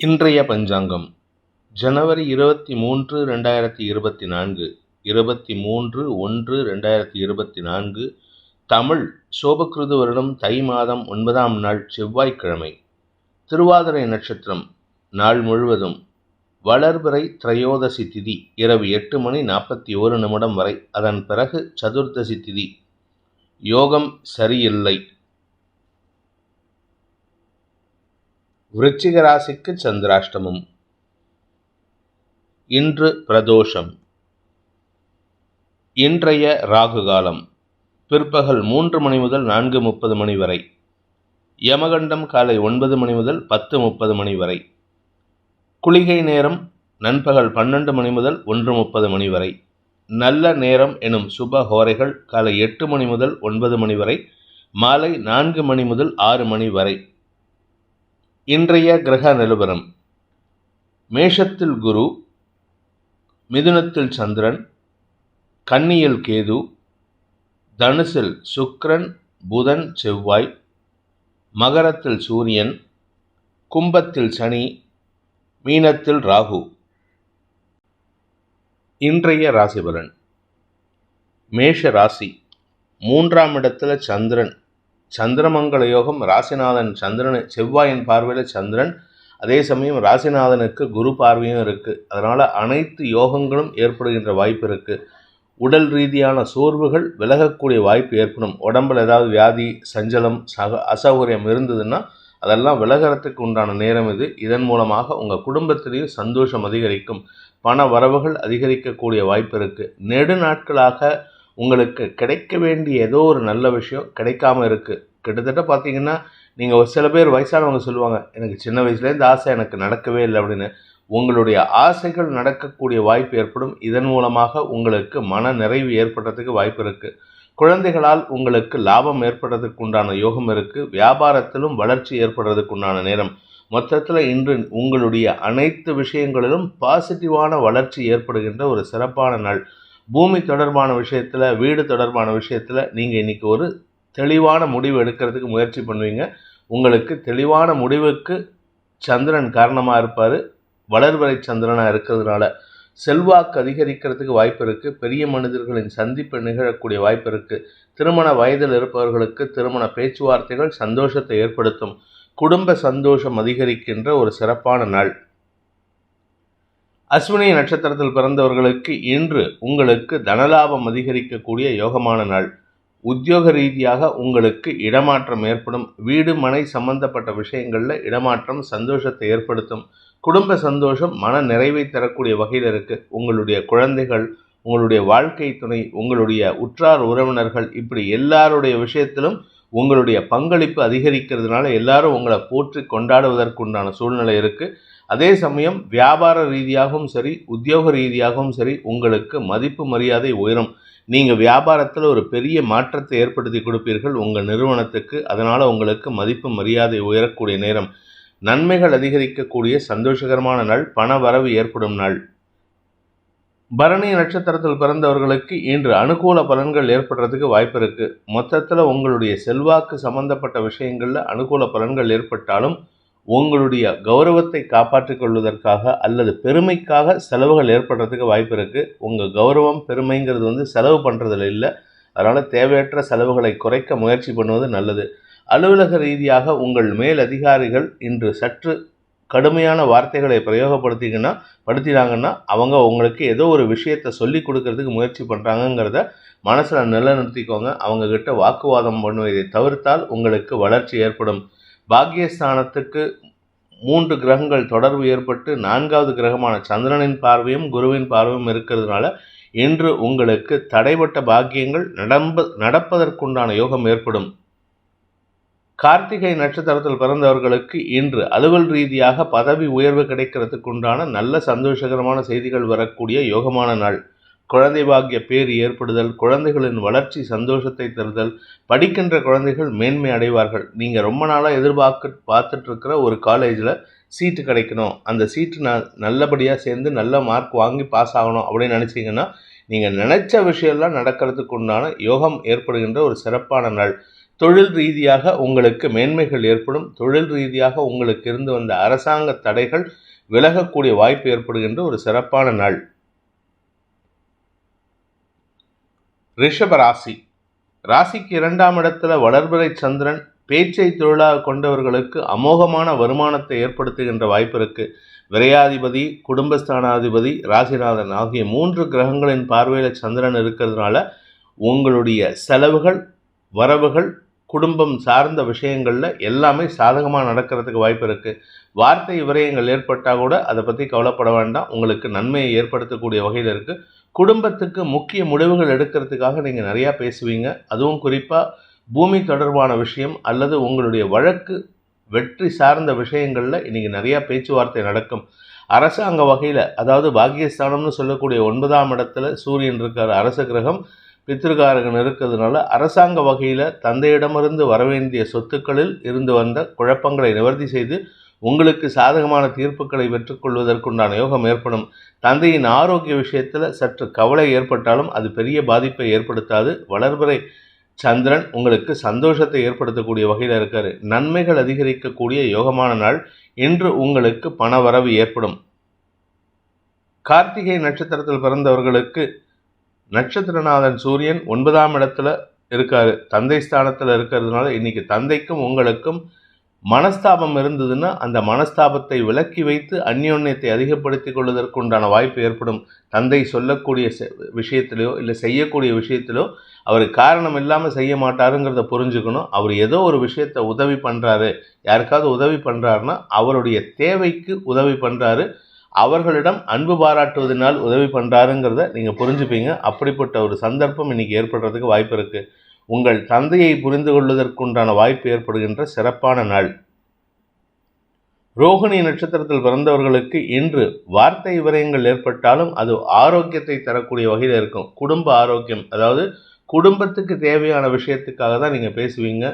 இன்றைய பஞ்சாங்கம் ஜனவரி 23, 2024, 23/1/2024, தமிழ் சோபகிருது வருடம் தை மாதம் 9ஆம் நாள் செவ்வாய்க்கிழமை. திருவாதிரை நட்சத்திரம் நாள் முழுவதும். வளர்பிறை திரையோதசி திதி இரவு 8:41 வரை. அதன் பிறகு சதுர்தசி திதி. யோகம் சரியில்லை. விருச்சிக ராசிக்கு சந்திராஷ்டமம். இன்று பிரதோஷம். இன்றைய ராகு காலம் பிற்பகல் 3 மணி முதல் 4:30 மணி வரை. யமகண்டம் காலை 9 மணி முதல் 10:30 மணி வரை. குளிகை நேரம் நண்பகல் 12 மணி முதல் 1:30 மணி வரை. நல்ல நேரம் எனும் சுப ஹோரைகள் காலை 8 மணி முதல் 9 மணி வரை, மாலை 4 மணி முதல் 6 மணி வரை. இன்றைய கிரக நிலவரம்: மேஷத்தில் குரு, மிதுனத்தில் சந்திரன், கன்னியில் கேது, தனுசில் சுக்கிரன், புதன், செவ்வாய், மகரத்தில் சூரியன், கும்பத்தில் சனி, மீனத்தில் ராகு. இன்றைய ராசிபலன்: மேஷ ராசி. 3ஆம் இடத்துல சந்திரன். சந்திரமங்கல யோகம். ராசிநாதன் சந்திரன், செவ்வாயின் பார்வையில் சந்திரன், அதே சமயம் ராசிநாதனுக்கு குரு பார்வையும் இருக்குது. அதனால் அனைத்து யோகங்களும் ஏற்படுகின்ற வாய்ப்பு இருக்குது. உடல் ரீதியான சோர்வுகள் விலகக்கூடிய வாய்ப்பு ஏற்படும். உடம்பில் ஏதாவது வியாதி, சஞ்சலம், அசௌகரியம் இருந்ததுன்னா அதெல்லாம் விலகிறதுக்கு உண்டான நேரம் இது. இதன் மூலமாக உங்கள் குடும்பத்திலேயும் சந்தோஷம் அதிகரிக்கும். பண வரவுகள் அதிகரிக்கக்கூடிய வாய்ப்பு இருக்குது. நெடு நாட்களாக உங்களுக்கு கிடைக்க வேண்டிய ஏதோ ஒரு நல்ல விஷயம் கிடைக்காம இருக்குது. கிட்டத்தட்ட பார்த்தீங்கன்னா, நீங்கள் ஒரு சில பேர் வயசானவங்க சொல்லுவாங்க, எனக்கு சின்ன வயசுலேருந்து ஆசை எனக்கு நடக்கவே இல்லை அப்படின்னு. உங்களுடைய ஆசைகள் நடக்கக்கூடிய வாய்ப்பு ஏற்படும். இதன் மூலமாக உங்களுக்கு மன நிறைவு ஏற்படுறதுக்கு வாய்ப்பு இருக்குது. குழந்தைகளால் உங்களுக்கு லாபம் ஏற்படுறதுக்கு உண்டான யோகம் இருக்குது. வியாபாரத்திலும் வளர்ச்சி ஏற்படுறதுக்கு உண்டான நேரம். மொத்தத்தில் இன்று உங்களுடைய அனைத்து விஷயங்களிலும் பாசிட்டிவான வளர்ச்சி ஏற்படுகின்ற ஒரு சிறப்பான நாள். பூமி தொடர்பான விஷயத்தில், வீடு தொடர்பான விஷயத்தில் நீங்கள் இன்றைக்கி ஒரு தெளிவான முடிவு எடுக்கிறதுக்கு முயற்சி பண்ணுவீங்க. உங்களுக்கு தெளிவான முடிவுக்கு சந்திரன் காரணமாக இருப்பார். வளர்வரை சந்திரனாக இருக்கிறதுனால செல்வாக்கு அதிகரிக்கிறதுக்கு வாய்ப்பு இருக்குது. பெரிய மனிதர்களின் சந்திப்பு நிகழக்கூடிய வாய்ப்பு இருக்குது. திருமண வயதில் இருப்பவர்களுக்கு திருமண பேச்சுவார்த்தைகள் சந்தோஷத்தை ஏற்படுத்தும். குடும்ப சந்தோஷம் அதிகரிக்கின்ற ஒரு சிறப்பான நாள். அஸ்வினி நட்சத்திரத்தில் பிறந்தவர்களுக்கு இன்று உங்களுக்கு தனலாபம் அதிகரிக்கக்கூடிய யோகமான நாள். உத்தியோக ரீதியாக உங்களுக்கு இடமாற்றம் ஏற்படும். வீடு மனை சம்பந்தப்பட்ட விஷயங்களில் இடமாற்றம் சந்தோஷத்தை ஏற்படுத்தும். குடும்ப சந்தோஷம் மன நிறைவை தரக்கூடிய வகையில் இருக்குது. உங்களுடைய குழந்தைகள், உங்களுடைய வாழ்க்கை துணை, உங்களுடைய உற்றார் உறவினர்கள், இப்படி எல்லாருடைய விஷயத்திலும் உங்களுடைய பங்களிப்பு அதிகரிக்கிறதுனால எல்லாரும் உங்களை போற்றி கொண்டாடுவதற்குண்டான சூழ்நிலை இருக்குது. அதே சமயம் வியாபார ரீதியாகவும் சரி, உத்தியோக ரீதியாகவும் சரி, உங்களுக்கு மதிப்பு மரியாதை உயரும். நீங்கள் வியாபாரத்தில் ஒரு பெரிய மாற்றத்தை ஏற்படுத்தி கொடுப்பீர்கள் உங்கள் நிறுவனத்துக்கு. அதனால் உங்களுக்கு மதிப்பு மரியாதை உயரக்கூடிய நேரம். நன்மைகள் அதிகரிக்கக்கூடிய சந்தோஷகரமான நாள். பண வரவு ஏற்படும் நாள். பரணி நட்சத்திரத்தில் பிறந்தவர்களுக்கு இன்று அனுகூல பலன்கள் ஏற்படுறதுக்கு வாய்ப்பு இருக்குது. மொத்தத்தில் உங்களுடைய செல்வாக்கு சம்பந்தப்பட்ட விஷயங்களில் அனுகூல பலன்கள் ஏற்பட்டாலும் உங்களுடைய கௌரவத்தை காப்பாற்றிக் கொள்வதற்காக அல்லது பெருமைக்காக செலவுகள் ஏற்படுறதுக்கு வாய்ப்பு இருக்குது. உங்கள் கௌரவம் பெருமைங்கிறது செலவு பண்ணுறதுல இல்லை. அதனால் தேவையற்ற செலவுகளை குறைக்க முயற்சி பண்ணுவது நல்லது. அலுவலக ரீதியாக உங்கள் மேல் அதிகாரிகள் இன்று சற்று கடுமையான வார்த்தைகளை படுத்தினாங்கன்னா அவங்க உங்களுக்கு ஏதோ ஒரு விஷயத்தை சொல்லி கொடுக்கறதுக்கு முயற்சி பண்ணுறாங்கங்கிறத மனசில் நிலைநிறுத்திக்கோங்க. அவங்கக்கிட்ட வாக்குவாதம் பண்ணுவதை தவிர்த்தால் உங்களுக்கு வளர்ச்சி ஏற்படும். பாக்கியஸ்தானத்துக்கு 3 கிரகங்கள் தொடர்பு ஏற்பட்டு 4வது கிரகமான சந்திரனின் பார்வையும் குருவின் பார்வையும் இருக்கிறதுனால இன்று உங்களுக்கு தடைப்பட்ட பாக்கியங்கள் நடப்பதற்குண்டான யோகம் ஏற்படும். கார்த்திகை நட்சத்திரத்தில் பிறந்தவர்களுக்கு இன்று அலுவல் ரீதியாக பதவி உயர்வு கிடைக்கிறதுக்குண்டான நல்ல சந்தோஷகரமான செய்திகள் வரக்கூடிய யோகமான நாள். குழந்தை பாக்கிய பேர் ஏற்படுதல், குழந்தைகளின் வளர்ச்சி சந்தோஷத்தை தருதல், படிக்கின்ற குழந்தைகள் மேன்மை அடைவார்கள். நீங்கள் ரொம்ப நாளாக பார்த்துட்டு இருக்கிற ஒரு காலேஜில் சீட்டு கிடைக்கணும், அந்த சீட்டு நல்லபடியாக சேர்ந்து நல்ல மார்க் வாங்கி பாஸ் ஆகணும் அப்படின்னு நினச்சிங்கன்னா நீங்கள் நினச்ச விஷயம்லாம் நடக்கிறதுக்கு உண்டான யோகம் ஏற்படுகின்ற ஒரு சிறப்பான நாள். தொழில் ரீதியாக உங்களுக்கு மேன்மைகள் ஏற்படும். தொழில் ரீதியாக உங்களுக்கு இருந்து வந்த அரசாங்க தடைகள் விலகக்கூடிய வாய்ப்பு ஏற்படுகின்ற ஒரு சிறப்பான நாள். ரிஷப ராசி. ராசிக்கு 2ஆம் இடத்துல வளர்பிறை சந்திரன் பேச்சை தொழிலாக கொண்டவர்களுக்கு அமோகமான வருமானத்தை ஏற்படுத்துகின்ற வாய்ப்பு இருக்கு. விரையாதிபதி, குடும்பஸ்தானாதிபதி, ராசிநாதன் ஆகிய 3 கிரகங்களின் பார்வையில் சந்திரன் இருக்கிறதுனால உங்களுடைய செலவுகள், வரவுகள், குடும்பம் சார்ந்த விஷயங்களில் எல்லாமே சாதகமாக நடக்கிறதுக்கு வாய்ப்பு இருக்குது. வார்த்தை விரயங்கள் ஏற்பட்டால் கூட அதை பற்றி கவலைப்பட வேண்டாம். உங்களுக்கு நன்மையை ஏற்படுத்தக்கூடிய வகையில் இருக்குது. குடும்பத்துக்கு முக்கிய முடிவுகள் எடுக்கிறதுக்காக நீங்கள் நிறையா பேசுவீங்க. அதுவும் குறிப்பாக பூமி தொடர்பான விஷயம் அல்லது உங்களுடைய வழக்கு வெற்றி சார்ந்த விஷயங்களில் இன்றைக்கி நிறையா பேச்சுவார்த்தை நடக்கும். அரசாங்க வகையில், அதாவது பாக்கியஸ்தானம்னு சொல்லக்கூடிய 9ஆம் இடத்துல சூரியன் இருக்கார். அரச கிரகம் பித்ருகாரகன் இருக்கிறதுனால அரசாங்க வகையில் தந்தையிடமிருந்து வரவேண்டிய சொத்துக்களில் இருந்து வந்த குழப்பங்களை நிவர்த்தி செய்து உங்களுக்கு சாதகமான தீர்ப்புகளை பெற்றுக்கொள்வதற்குண்டான யோகம் ஏற்படும். தந்தையின் ஆரோக்கிய விஷயத்தில் சற்று கவலை ஏற்பட்டாலும் அது பெரிய பாதிப்பை ஏற்படுத்தாது. வளர்பிறை சந்திரன் உங்களுக்கு சந்தோஷத்தை ஏற்படுத்தக்கூடிய வகையில் இருக்காரு. நன்மைகள் அதிகரிக்கக்கூடிய யோகமான நாள். இன்று உங்களுக்கு பண வரவு ஏற்படும். கார்த்திகை நட்சத்திரத்தில் பிறந்தவர்களுக்கு நட்சத்திரநாதன் சூரியன் 9ஆம் இடத்துல இருக்காரு. தந்தை ஸ்தானத்தில் இருக்கிறதுனால இன்னைக்கு தந்தைக்கும் உங்களுக்கும் மனஸ்தாபம் இருந்ததுன்னா அந்த மனஸ்தாபத்தை விலக்கி வைத்து அந்யோன்யத்தை அதிகப்படுத்திக் கொள்வதற்குண்டான வாய்ப்பு ஏற்படும். தந்தை சொல்லக்கூடிய விஷயத்திலோ இல்லை செய்யக்கூடிய விஷயத்திலோ அவர் காரணம் இல்லாமல் செய்ய மாட்டாருங்கிறத புரிஞ்சுக்கணும். அவர் ஏதோ ஒரு விஷயத்தை உதவி பண்ணுறாரு, யாருக்காவது உதவி பண்ணுறாருன்னா அவருடைய தேவைக்கு உதவி பண்ணுறாரு, அவர்களிடம் அன்பு பாராட்டுவதனால் உதவி பண்ணுறாருங்கிறத நீங்கள் புரிஞ்சுப்பீங்க. அப்படிப்பட்ட ஒரு சந்தர்ப்பம் இன்றைக்கி ஏற்படுறதுக்கு வாய்ப்பு இருக்குது. உங்கள் தந்தையை புரிந்து கொள்வதற்குண்டான வாய்ப்பு ஏற்படுகின்ற சிறப்பான நாள். ரோகிணி நட்சத்திரத்தில் பிறந்தவர்களுக்கு இன்று வார்த்தை விரயங்கள் ஏற்பட்டாலும் அது ஆரோக்கியத்தை தரக்கூடிய வகையில் இருக்கும். குடும்ப ஆரோக்கியம், அதாவது குடும்பத்துக்கு தேவையான விஷயத்துக்காக தான் நீங்கள் பேசுவீங்க.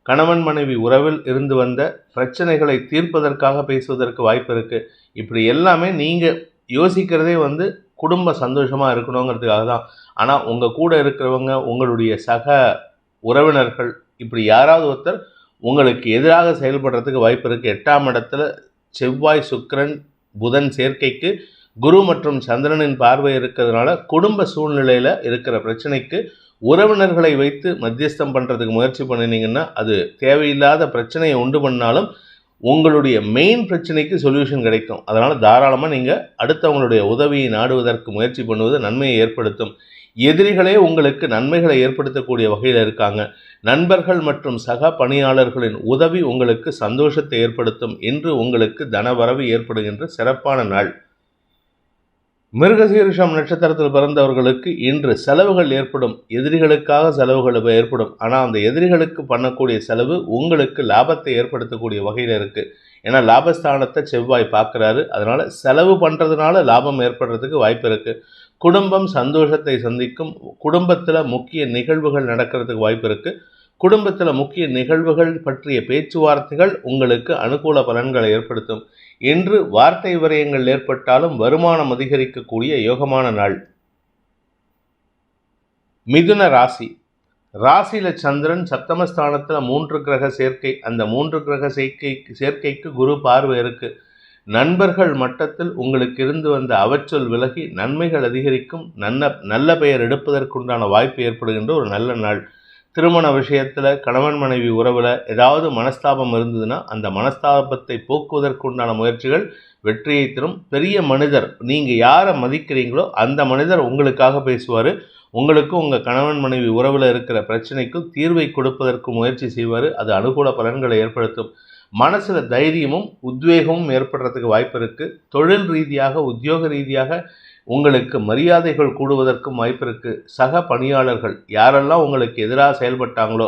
கணவன் மனைவி உறவில் இருந்து வந்த பிரச்சனைகளை தீர்ப்பதற்காக பேசுவதற்கு வாய்ப்பு இருக்குது. இப்படி எல்லாமே நீங்கள் யோசிக்கிறதே குடும்ப சந்தோஷமாக இருக்கணுங்கிறதுக்காக தான். ஆனால் உங்கள் கூட இருக்கிறவங்க, உங்களுடைய சக உறவினர்கள், இப்படி யாராவது ஒருத்தர் உங்களுக்கு எதிராக செயல்படுறதுக்கு வாய்ப்பு இருக்குது. 8ஆம் இடத்துல செவ்வாய், சுக்கிரன், புதன் சேர்க்கைக்கு குரு மற்றும் சந்திரனின் பார்வை இருக்கிறதுனால குடும்ப சூழ்நிலையில் இருக்கிற பிரச்சனைக்கு உறவினர்களை வைத்து மத்தியஸ்தம் பண்ணுறதுக்கு முயற்சி பண்ணினீங்கன்னா அது தேவையில்லாத பிரச்சனையை உண்டு பண்ணாலும் உங்களுடைய மெயின் பிரச்சனைக்கு சொல்யூஷன் கிடைக்கும். அதனால் தாராளமாக நீங்கள் அடுத்தவங்களுடைய உதவியை நாடுவதற்கு முயற்சி பண்ணுவது நன்மையை ஏற்படுத்தும். எதிரிகளே உங்களுக்கு நன்மைகளை ஏற்படுத்தக்கூடிய வகையில் இருக்காங்க. நண்பர்கள் மற்றும் சக பணியாளர்களின் உதவி உங்களுக்கு சந்தோஷத்தை ஏற்படுத்தும். இன்று உங்களுக்கு தனவரவு ஏற்படுகின்ற சிறப்பான நாள். மிருகசீரிஷம் நட்சத்திரத்தில் பிறந்தவர்களுக்கு இன்று செலவுகள் ஏற்படும். எதிரிகளுக்காக செலவுகள் ஏற்படும். ஆனால் அந்த எதிரிகளுக்கு பண்ணக்கூடிய செலவு உங்களுக்கு லாபத்தை ஏற்படுத்தக்கூடிய வகையில் இருக்குது. ஏன்னா லாபஸ்தானத்தை செவ்வாய் பார்க்குறாரு. அதனால் செலவு பண்ணுறதுனால லாபம் ஏற்படுறதுக்கு வாய்ப்பு இருக்குது. குடும்பம் சந்தோஷத்தை சந்திக்கும். குடும்பத்தில் முக்கிய நிகழ்வுகள் நடக்கிறதுக்கு வாய்ப்பு இருக்குது. குடும்பத்தில் முக்கிய நிகழ்வுகள் பற்றிய பேச்சுவார்த்தைகள் உங்களுக்கு அனுகூல பலன்களை ஏற்படுத்தும். இன்று வார்த்தை விரயங்கள் ஏற்பட்டாலும் வருமானம் அதிகரிக்கக்கூடிய யோகமான நாள். மிதுன ராசி. ராசியில சந்திரன், சப்தமஸ்தானத்தில் 3 கிரக சேர்க்கை. அந்த 3 கிரக சேர்க்கைக்கு குரு பார்வை இருக்கு. நண்பர்கள் மட்டத்தில் உங்களுக்கு இருந்து வந்த அவச்சொல் விலகி நன்மைகள் அதிகரிக்கும். நல்ல பெயர் எடுப்பதற்குண்டான வாய்ப்பு ஏற்படுகின்ற ஒரு நல்ல நாள். திருமண விஷயத்தில், கணவன் மனைவி உறவில் ஏதாவது மனஸ்தாபம் இருந்ததுன்னா அந்த மனஸ்தாபத்தை போக்குவதற்குண்டான முயற்சிகள் வெற்றியை தரும். பெரிய மனிதர், நீங்கள் யாரை மதிக்கிறீங்களோ அந்த மனிதர் உங்களுக்காக பேசுவார். உங்களுக்கும் உங்கள் கணவன் மனைவி உறவில் இருக்கிற பிரச்சனைக்கும் தீர்வை கொடுப்பதற்கு முயற்சி செய்வார். அது அனுகூல பலன்களை ஏற்படுத்தும். மனசில் தைரியமும் உத்வேகமும் ஏற்படுறதுக்கு வாய்ப்பு இருக்குது. தொழில் ரீதியாக, உத்தியோக ரீதியாக உங்களுக்கு மரியாதைகள் கூடுவதற்கும் வாய்ப்பு இருக்குது. சக பணியாளர்கள் யாரெல்லாம் உங்களுக்கு எதிராக செயல்பட்டாங்களோ,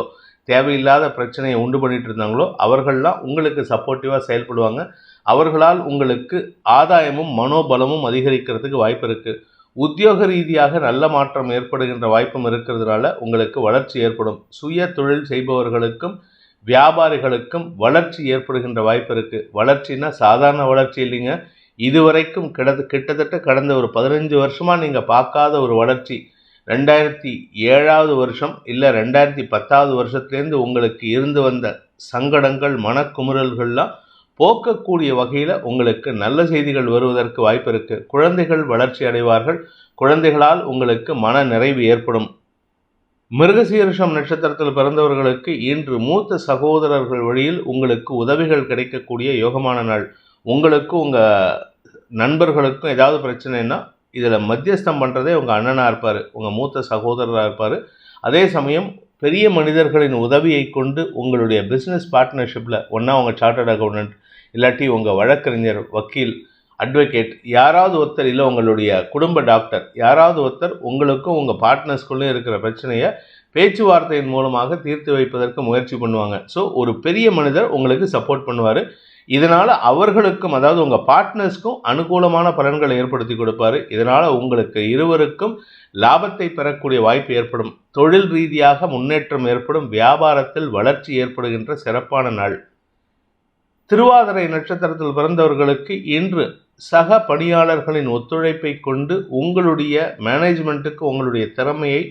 தேவையில்லாத பிரச்சனையை உண்டு பண்ணிட்டு இருந்தாங்களோ அவர்கள்லாம் உங்களுக்கு சப்போர்ட்டிவாக செயல்படுவாங்க. அவர்களால் உங்களுக்கு ஆதாயமும் மனோபலமும் அதிகரிக்கிறதுக்கு வாய்ப்பு இருக்குது. உத்தியோக ரீதியாக நல்ல மாற்றம் ஏற்படுகின்ற வாய்ப்பும் இருக்கிறதுனால உங்களுக்கு வளர்ச்சி ஏற்படும். சுய தொழில் செய்பவர்களுக்கும் வியாபாரிகளுக்கும் வளர்ச்சி ஏற்படுகின்ற வாய்ப்பு இருக்குது. வளர்ச்சின்னா சாதாரண வளர்ச்சி இல்லைங்க. இதுவரைக்கும் கிட்டத்தட்ட கடந்த ஒரு 15 வருஷமாக நீங்கள் பார்க்காத ஒரு வளர்ச்சி. 2007வது வருஷம் இல்லை 2010வது வருஷத்துலேருந்து உங்களுக்கு இருந்து வந்த சங்கடங்கள், மனக்குமுறல்கள்லாம் போக்கக்கூடிய வகையில் உங்களுக்கு நல்ல செய்திகள் வருவதற்கு வாய்ப்பு இருக்குது. குழந்தைகள் வளர்ச்சி அடைவார்கள். குழந்தைகளால் உங்களுக்கு மன நிறைவு ஏற்படும். மிருகசீரிஷம் நட்சத்திரத்தில் பிறந்தவர்களுக்கு இன்று மூத்த சகோதரர்கள் வழியில் உங்களுக்கு உதவிகள் கிடைக்கக்கூடிய யோகமான நாள். உங்களுக்கும் உங்கள் நண்பர்களுக்கும் ஏதாவது பிரச்சனைன்னா இதில் மத்தியஸ்தம் பண்ணுறதே உங்கள் அண்ணனாக இருப்பார், உங்கள் மூத்த சகோதரராக இருப்பார். அதே சமயம் பெரிய மனிதர்களின் உதவியை கொண்டு உங்களுடைய பிஸ்னஸ் பார்ட்னர்ஷிப்பில் ஒன்றா உங்கள் சார்ட்டர்ட் அக்கௌண்டன்ட் இல்லாட்டி உங்கள் வழக்கறிஞர், வக்கீல், அட்வொகேட் யாராவது ஒருத்தர், இல்லை உங்களுடைய குடும்ப டாக்டர் யாராவது ஒருத்தர் உங்களுக்கும் உங்கள் பார்ட்னர்ஸ்குள்ளே இருக்கிற பிரச்சனையை பேச்சுவார்த்தையின் மூலமாக தீர்த்து வைப்பதற்கு முயற்சி பண்ணுவாங்க. ஸோ ஒரு பெரிய மனிதர் உங்களுக்கு சப்போர்ட் பண்ணுவார். இதனால் அவர்களுக்கும், அதாவது உங்கள் பார்ட்னர்ஸ்க்கும் அனுகூலமான பலன்களை ஏற்படுத்தி கொடுப்பார். இதனால் உங்களுக்கு இருவருக்கும் லாபத்தை பெறக்கூடிய வாய்ப்பு ஏற்படும். தொழில் ரீதியாக முன்னேற்றம் ஏற்படும். வியாபாரத்தில் வளர்ச்சி ஏற்படுகின்ற சிறப்பான நாள். திருவாதிரை நட்சத்திரத்தில் பிறந்தவர்களுக்கு இன்று சக பணியாளர்களின் ஒத்துழைப்பை கொண்டு உங்களுடைய மேனேஜ்மெண்ட்டுக்கு உங்களுடைய திறமையை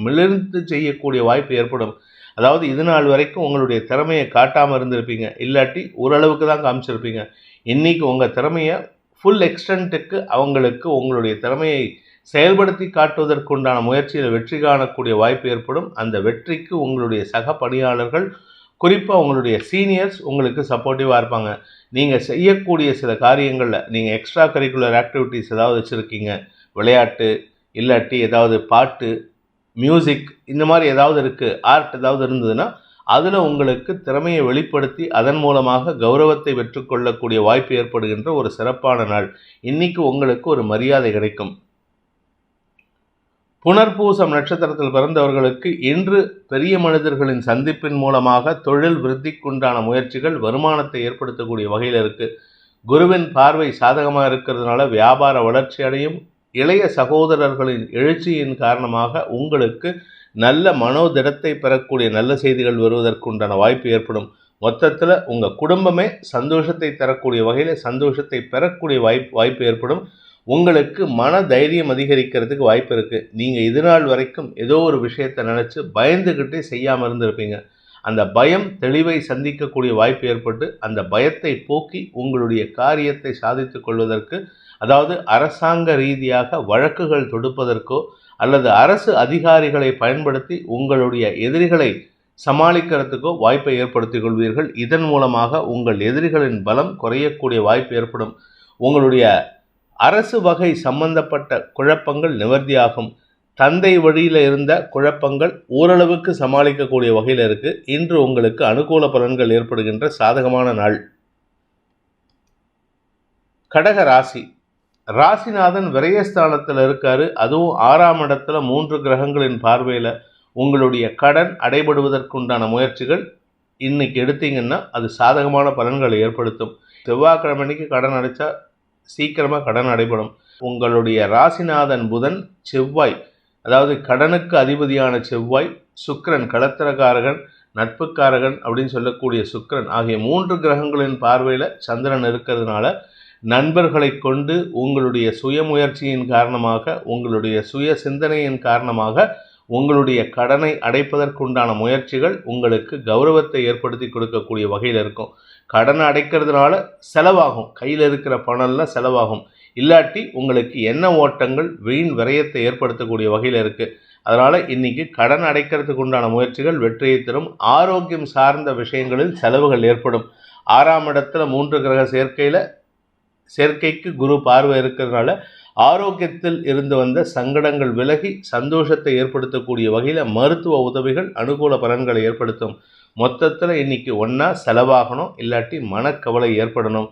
மிளிர்ந்து செய்யக்கூடிய வாய்ப்பு ஏற்படும். அதாவது இது நாள் வரைக்கும் உங்களுடைய திறமையை காட்டாமல் இருந்திருப்பீங்க, இல்லாட்டி ஓரளவுக்கு தான் காமிச்சிருப்பீங்க. இன்றைக்கி உங்கள் திறமையை ஃபுல் எக்ஸ்டென்ட்டுக்கு அவங்களுக்கு உங்களுடைய திறமையை செயல்படுத்தி காட்டுவதற்குண்டான முயற்சியில் வெற்றி காணக்கூடிய வாய்ப்பு ஏற்படும். அந்த வெற்றிக்கு உங்களுடைய சக பணியாளர்கள், குறிப்பாக உங்களுடைய சீனியர்ஸ் உங்களுக்கு சப்போர்ட்டிவாக இருப்பாங்க. நீங்கள் செய்யக்கூடிய சில காரியங்களில் நீங்கள் எக்ஸ்ட்ரா கரிக்குலர் ஆக்டிவிட்டீஸ் ஏதாவது வச்சுருக்கீங்க, விளையாட்டு இல்லாட்டி ஏதாவது பாட்டு, மியூசிக், இந்த மாதிரி ஏதாவது இருக்குது, ஆர்ட் ஏதாவது இருந்ததுன்னா அதில் உங்களுக்கு திறமையை வெளிப்படுத்தி அதன் மூலமாக கௌரவத்தை பெற்றுக்கொள்ளக்கூடிய வாய்ப்பு ஏற்படுகின்ற ஒரு சிறப்பான நாள். இன்றைக்கி உங்களுக்கு ஒரு மரியாதை கிடைக்கும். புனர்பூசம் நட்சத்திரத்தில் பிறந்தவர்களுக்கு இன்று பெரிய மனிதர்களின் சந்திப்பின் மூலமாக தொழில் விருத்திக்குண்டான முயற்சிகள் வருமானத்தை ஏற்படுத்தக்கூடிய வகையில் இருக்குது. குருவின் பார்வை சாதகமாக இருக்கிறதுனால வியாபார வளர்ச்சி அடையும். இளைய சகோதரர்களின் எழுச்சியின் காரணமாக உங்களுக்கு நல்ல மனோதிடத்தை பெறக்கூடிய நல்ல செய்திகள் வருவதற்குண்டான வாய்ப்பு ஏற்படும். மொத்தத்தில் உங்கள் குடும்பமே சந்தோஷத்தை தரக்கூடிய வகையில் சந்தோஷத்தை பெறக்கூடிய வாய்ப்பு ஏற்படும். உங்களுக்கு மன தைரியம் அதிகரிக்கிறதுக்கு வாய்ப்பு இருக்குது. நீங்கள் இது நாள் வரைக்கும் ஏதோ ஒரு விஷயத்தை நினச்சி பயந்துக்கிட்டே செய்யாமல் இருந்திருப்பீங்க. அந்த பயம் தெளிவை சந்திக்கக்கூடிய வாய்ப்பு ஏற்பட்டு அந்த பயத்தை போக்கி உங்களுடைய காரியத்தை சாதித்து கொள்வதற்கு, அதாவது அரசாங்க ரீதியாக வழக்குகள் தொடுப்பதற்கோ அல்லது அரசு அதிகாரிகளை பயன்படுத்தி உங்களுடைய எதிரிகளை சமாளிக்கிறதுக்கோ வாய்ப்பை ஏற்படுத்திக் கொள்வீர்கள். இதன் மூலமாக உங்கள் எதிரிகளின் பலம் குறையக்கூடிய வாய்ப்பு ஏற்படும். உங்களுடைய அரசு வகை சம்பந்தப்பட்ட குழப்பங்கள் நிவர்த்தியாகும். தந்தை வழியில் இருந்த குழப்பங்கள் ஓரளவுக்கு சமாளிக்கக்கூடிய வகையில் இருக்குது. இன்று உங்களுக்கு அனுகூல பலன்கள் ஏற்படுகின்ற சாதகமான நாள். கடக ராசி. ராசிநாதன் விரயஸ்தானத்தில் இருக்காரு. அதுவும் 6ஆம் இடத்துல 3 கிரகங்களின் பார்வையில் உங்களுடைய கடன் அடைபடுவதற்குண்டான முயற்சிகள் இன்னைக்கு எடுத்தீங்கன்னா அது சாதகமான பலன்களை ஏற்படுத்தும். செவ்வாய்க்கிழமைக்கு கடன் அடைச்சா சீக்கிரமாக கடன் அடைபடும். உங்களுடைய ராசிநாதன் புதன், செவ்வாய், அதாவது கடனுக்கு அதிபதியான செவ்வாய், சுக்கிரன் களத்திரக்காரகன், நட்புக்காரகன் அப்படின்னு சொல்லக்கூடிய சுக்கிரன் ஆகிய 3 கிரகங்களின் பார்வையில் சந்திரன் இருக்கிறதுனால நண்பர்களை கொண்டு உங்களுடைய சுயமுயற்சியின் காரணமாக, உங்களுடைய சுய சிந்தனையின் காரணமாக உங்களுடைய கடனை அடைப்பதற்குண்டான முயற்சிகள் உங்களுக்கு கௌரவத்தை ஏற்படுத்தி கொடுக்கக்கூடிய வகையில் இருக்கும். கடனை அடைக்கிறதுனால செலவாகும், கையில் இருக்கிற பணம்லாம் செலவாகும். இல்லாட்டி உங்களுக்கு எண்ண ஓட்டங்கள் வீண் விரயத்தை ஏற்படுத்தக்கூடிய வகையில் இருக்குது. அதனால் இன்றைக்கி கடன் அடைக்கிறதுக்கு உண்டான முயற்சிகள் வெற்றியை தரும். ஆரோக்கியம் சார்ந்த விஷயங்களில் செலவுகள் ஏற்படும். 6ஆம் இடத்துல 3 கிரக சேர்க்கைக்கு குரு பார்வை இருக்கிறதுனால ஆரோக்கியத்தில் இருந்து வந்த சங்கடங்கள் விலகி சந்தோஷத்தை ஏற்படுத்தக்கூடிய வகையில் மருத்துவ உதவிகள் அனுகூல பலன்களை ஏற்படுத்தும். மொத்தத்தில் இன்னைக்கு ஒன்றா செலவாகணும், இல்லாட்டி மனக்கவலை ஏற்படணும்.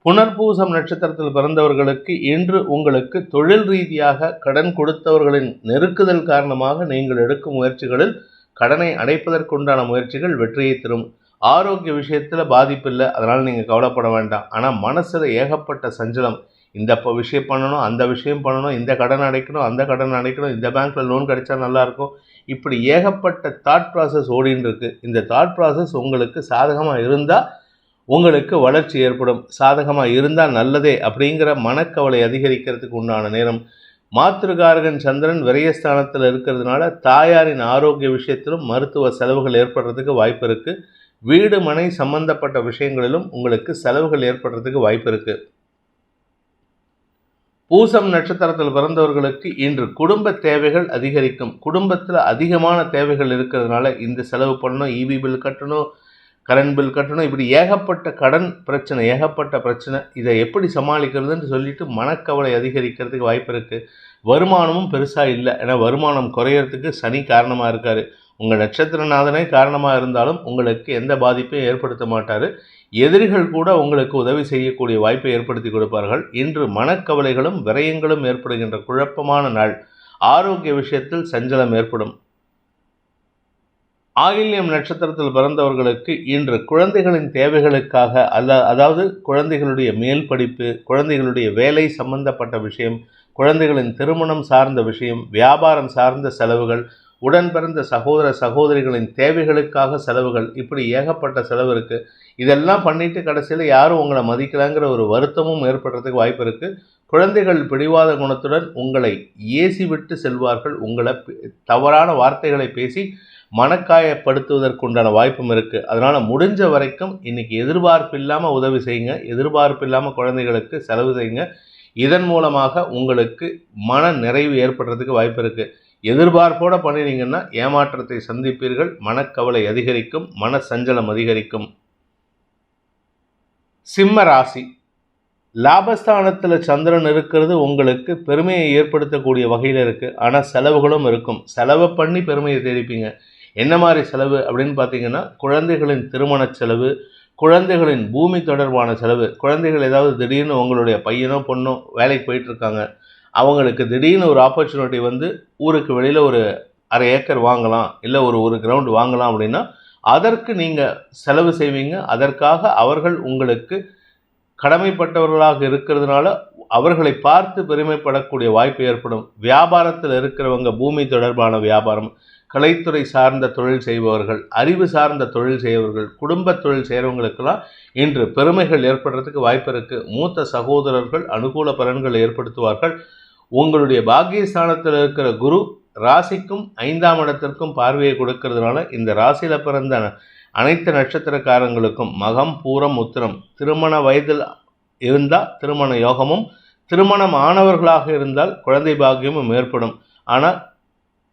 புனர்பூசம் நட்சத்திரத்தில் பிறந்தவர்களுக்கு இன்று உங்களுக்கு தொழில் ரீதியாக கடன் கொடுத்தவர்களின் நெருக்குதல் காரணமாக நீங்கள் எடுக்கும் முயற்சிகளில் கடனை அடைப்பதற்குண்டான முயற்சிகள் வெற்றியை தரும். ஆரோக்கிய விஷயத்தில் பாதிப்பு இல்லை, அதனால் நீங்கள் கவலைப்பட வேண்டாம். ஆனால் மனசில் ஏகப்பட்ட சஞ்சலம். இந்த விஷயம் பண்ணணும், அந்த விஷயம் பண்ணணும், இந்த கடன் அடைக்கணும், அந்த கடன் அடைக்கணும், இந்த பேங்க்கில் லோன் கிடைச்சா நல்லாயிருக்கும், இப்படி ஏகப்பட்ட தாட் ப்ராசஸ் ஓடின்னு இருக்குது. இந்த தாட் ப்ராசஸ் உங்களுக்கு சாதகமாக இருந்தால் உங்களுக்கு வளர்ச்சி ஏற்படும். சாதகமாக இருந்தால் நல்லதே அப்படிங்கிற மனக்கவலை அதிகரிக்கிறதுக்கு உண்டான நேரம். மாத்திருக்காரகன் சந்திரன் விரயஸ்தானத்தில் இருக்கிறதுனால தாயாரின் ஆரோக்கிய விஷயத்திலும் மருத்துவ செலவுகள் ஏற்படுறதுக்கு வாய்ப்பு இருக்குது. வீடு மனை சம்பந்தப்பட்ட விஷயங்களிலும் உங்களுக்கு செலவுகள் ஏற்படுறதுக்கு வாய்ப்பு இருக்குது. பூசம் நட்சத்திரத்தில் பிறந்தவர்களுக்கு இன்று குடும்ப தேவைகள் அதிகரிக்கும். குடும்பத்தில் அதிகமான தேவைகள் இருக்கிறதுனால இந்த செலவு பண்ணணும், இபி பில் கட்டணும், கரண்ட் பில் கட்டணும், இப்படி ஏகப்பட்ட கடன் பிரச்சனை, ஏகப்பட்ட பிரச்சனை. இதை எப்படி சமாளிக்கிறதுன்னு சொல்லிட்டு மனக்கவலை அதிகரிக்கிறதுக்கு வாய்ப்பு இருக்குது. வருமானமும் பெருசாக இல்லை. ஏன்னா வருமானம் குறையிறதுக்கு சனி காரணமாக இருக்கார். உங்கள் நட்சத்திரநாதனே காரணமாக இருந்தாலும் உங்களுக்கு எந்த பாதிப்பையும் ஏற்படுத்த மாட்டார். எதிரிகள் கூட உங்களுக்கு உதவி செய்யக்கூடிய வாய்ப்பை ஏற்படுத்தி கொடுப்பார்கள். இன்று மனக்கவலைகளும் விரயங்களும் ஏற்படுகின்ற குழப்பமான நாள். ஆரோக்கிய விஷயத்தில் சஞ்சலம் ஏற்படும். ஆயில்யம் நட்சத்திரத்தில் பிறந்தவர்களுக்கு இன்று குழந்தைகளின் தேவைகளுக்காக அதாவது குழந்தைகளுடைய மேல் படிப்பு, குழந்தைகளுடைய வேலை சம்பந்தப்பட்ட விஷயம், குழந்தைகளின் திருமணம் சார்ந்த விஷயம், வியாபாரம் சார்ந்த செலவுகள், உடன் பிறந்த சகோதர சகோதரிகளின் தேவைகளுக்காக செலவுகள், இப்படி ஏகப்பட்ட செலவு இருக்குது. இதெல்லாம் பண்ணிட்டு கடைசியில் யாரும் உங்களை மதிக்கலாங்கிற ஒரு வருத்தமும் ஏற்படுறதுக்கு வாய்ப்பு இருக்குது. குழந்தைகள் பிடிவாத குணத்துடன் உங்களை ஏசி விட்டு செல்வார்கள். உங்களை தவறான வார்த்தைகளை பேசி மனக்காயப்படுத்துவதற்குண்டான வாய்ப்பும் இருக்குது. அதனால் முடிஞ்ச வரைக்கும் இன்றைக்கி எதிர்பார்ப்பு இல்லாமல் உதவி செய்யுங்க. எதிர்பார்ப்பு இல்லாமல் குழந்தைகளுக்கு செலவு செய்யுங்க. இதன் மூலமாக உங்களுக்கு மன நிறைவு ஏற்படுறதுக்கு வாய்ப்பு இருக்குது. எதிர்பார்ப்போடு பண்ணினீங்கன்னா ஏமாற்றத்தை சந்திப்பீர்கள். மனக்கவலை அதிகரிக்கும், மன சஞ்சலம் அதிகரிக்கும். சிம்ம ராசி. லாபஸ்தானத்தில் சந்திரன் இருக்கிறது உங்களுக்கு பெருமையை ஏற்படுத்தக்கூடிய வகையில் இருக்குது. ஆனால் செலவுகளும் இருக்கும். செலவை பண்ணி பெருமையை தேடிப்பீங்க. என்ன மாதிரி செலவு அப்படின்னு பார்த்தீங்கன்னா, குழந்தைகளின் திருமண செலவு, குழந்தைகளின் பூமி தொடர்பான செலவு. குழந்தைகள் ஏதாவது திடீர்னு உங்களுடைய பையனோ பொண்ணோ வேலைக்கு போயிட்டுருக்காங்க, அவங்களுக்கு திடீர்னு ஒரு ஆப்பர்ச்சுனிட்டி வந்து ஊருக்கு வெளியில் ஒரு 1/2 ஏக்கர் வாங்கலாம், இல்லை ஒரு கிரவுண்டு வாங்கலாம் அப்படின்னா அதற்கு நீங்கள் செலவு செய்வீங்க. அதற்காக அவர்கள் உங்களுக்கு கடமைப்பட்டவர்களாக இருக்கிறதுனால அவர்களை பார்த்து பெருமைப்படக்கூடிய வாய்ப்பு ஏற்படும். வியாபாரத்தில் இருக்கிறவங்க பூமி தொடர்பான வியாபாரம், கலைத்துறை சார்ந்த தொழில் செய்பவர்கள், அறிவு சார்ந்த தொழில் செய்பவர்கள், குடும்ப தொழில் செய்கிறவங்களுக்கெல்லாம் இன்று பெருமைகள் ஏற்படுறதுக்கு வாய்ப்பு இருக்குது. மூத்த சகோதரர்கள் அனுகூல பலன்கள் ஏற்படுத்துவார்கள். உங்களுடைய பாக்கியஸ்தானத்தில் இருக்கிற குரு ராசிக்கும் 5ஆம் இடத்திற்கும் பார்வையை கொடுக்கறதுனால இந்த ராசியில் பிறந்த அனைத்து நட்சத்திரக்காரங்களுக்கும் மகம் பூரம் உத்திரம் திருமண வயதில் இருந்தால் திருமண யோகமும், திருமணம் ஆனவர்களாக இருந்தால் குழந்தை பாக்கியமும் ஏற்படும். ஆனால்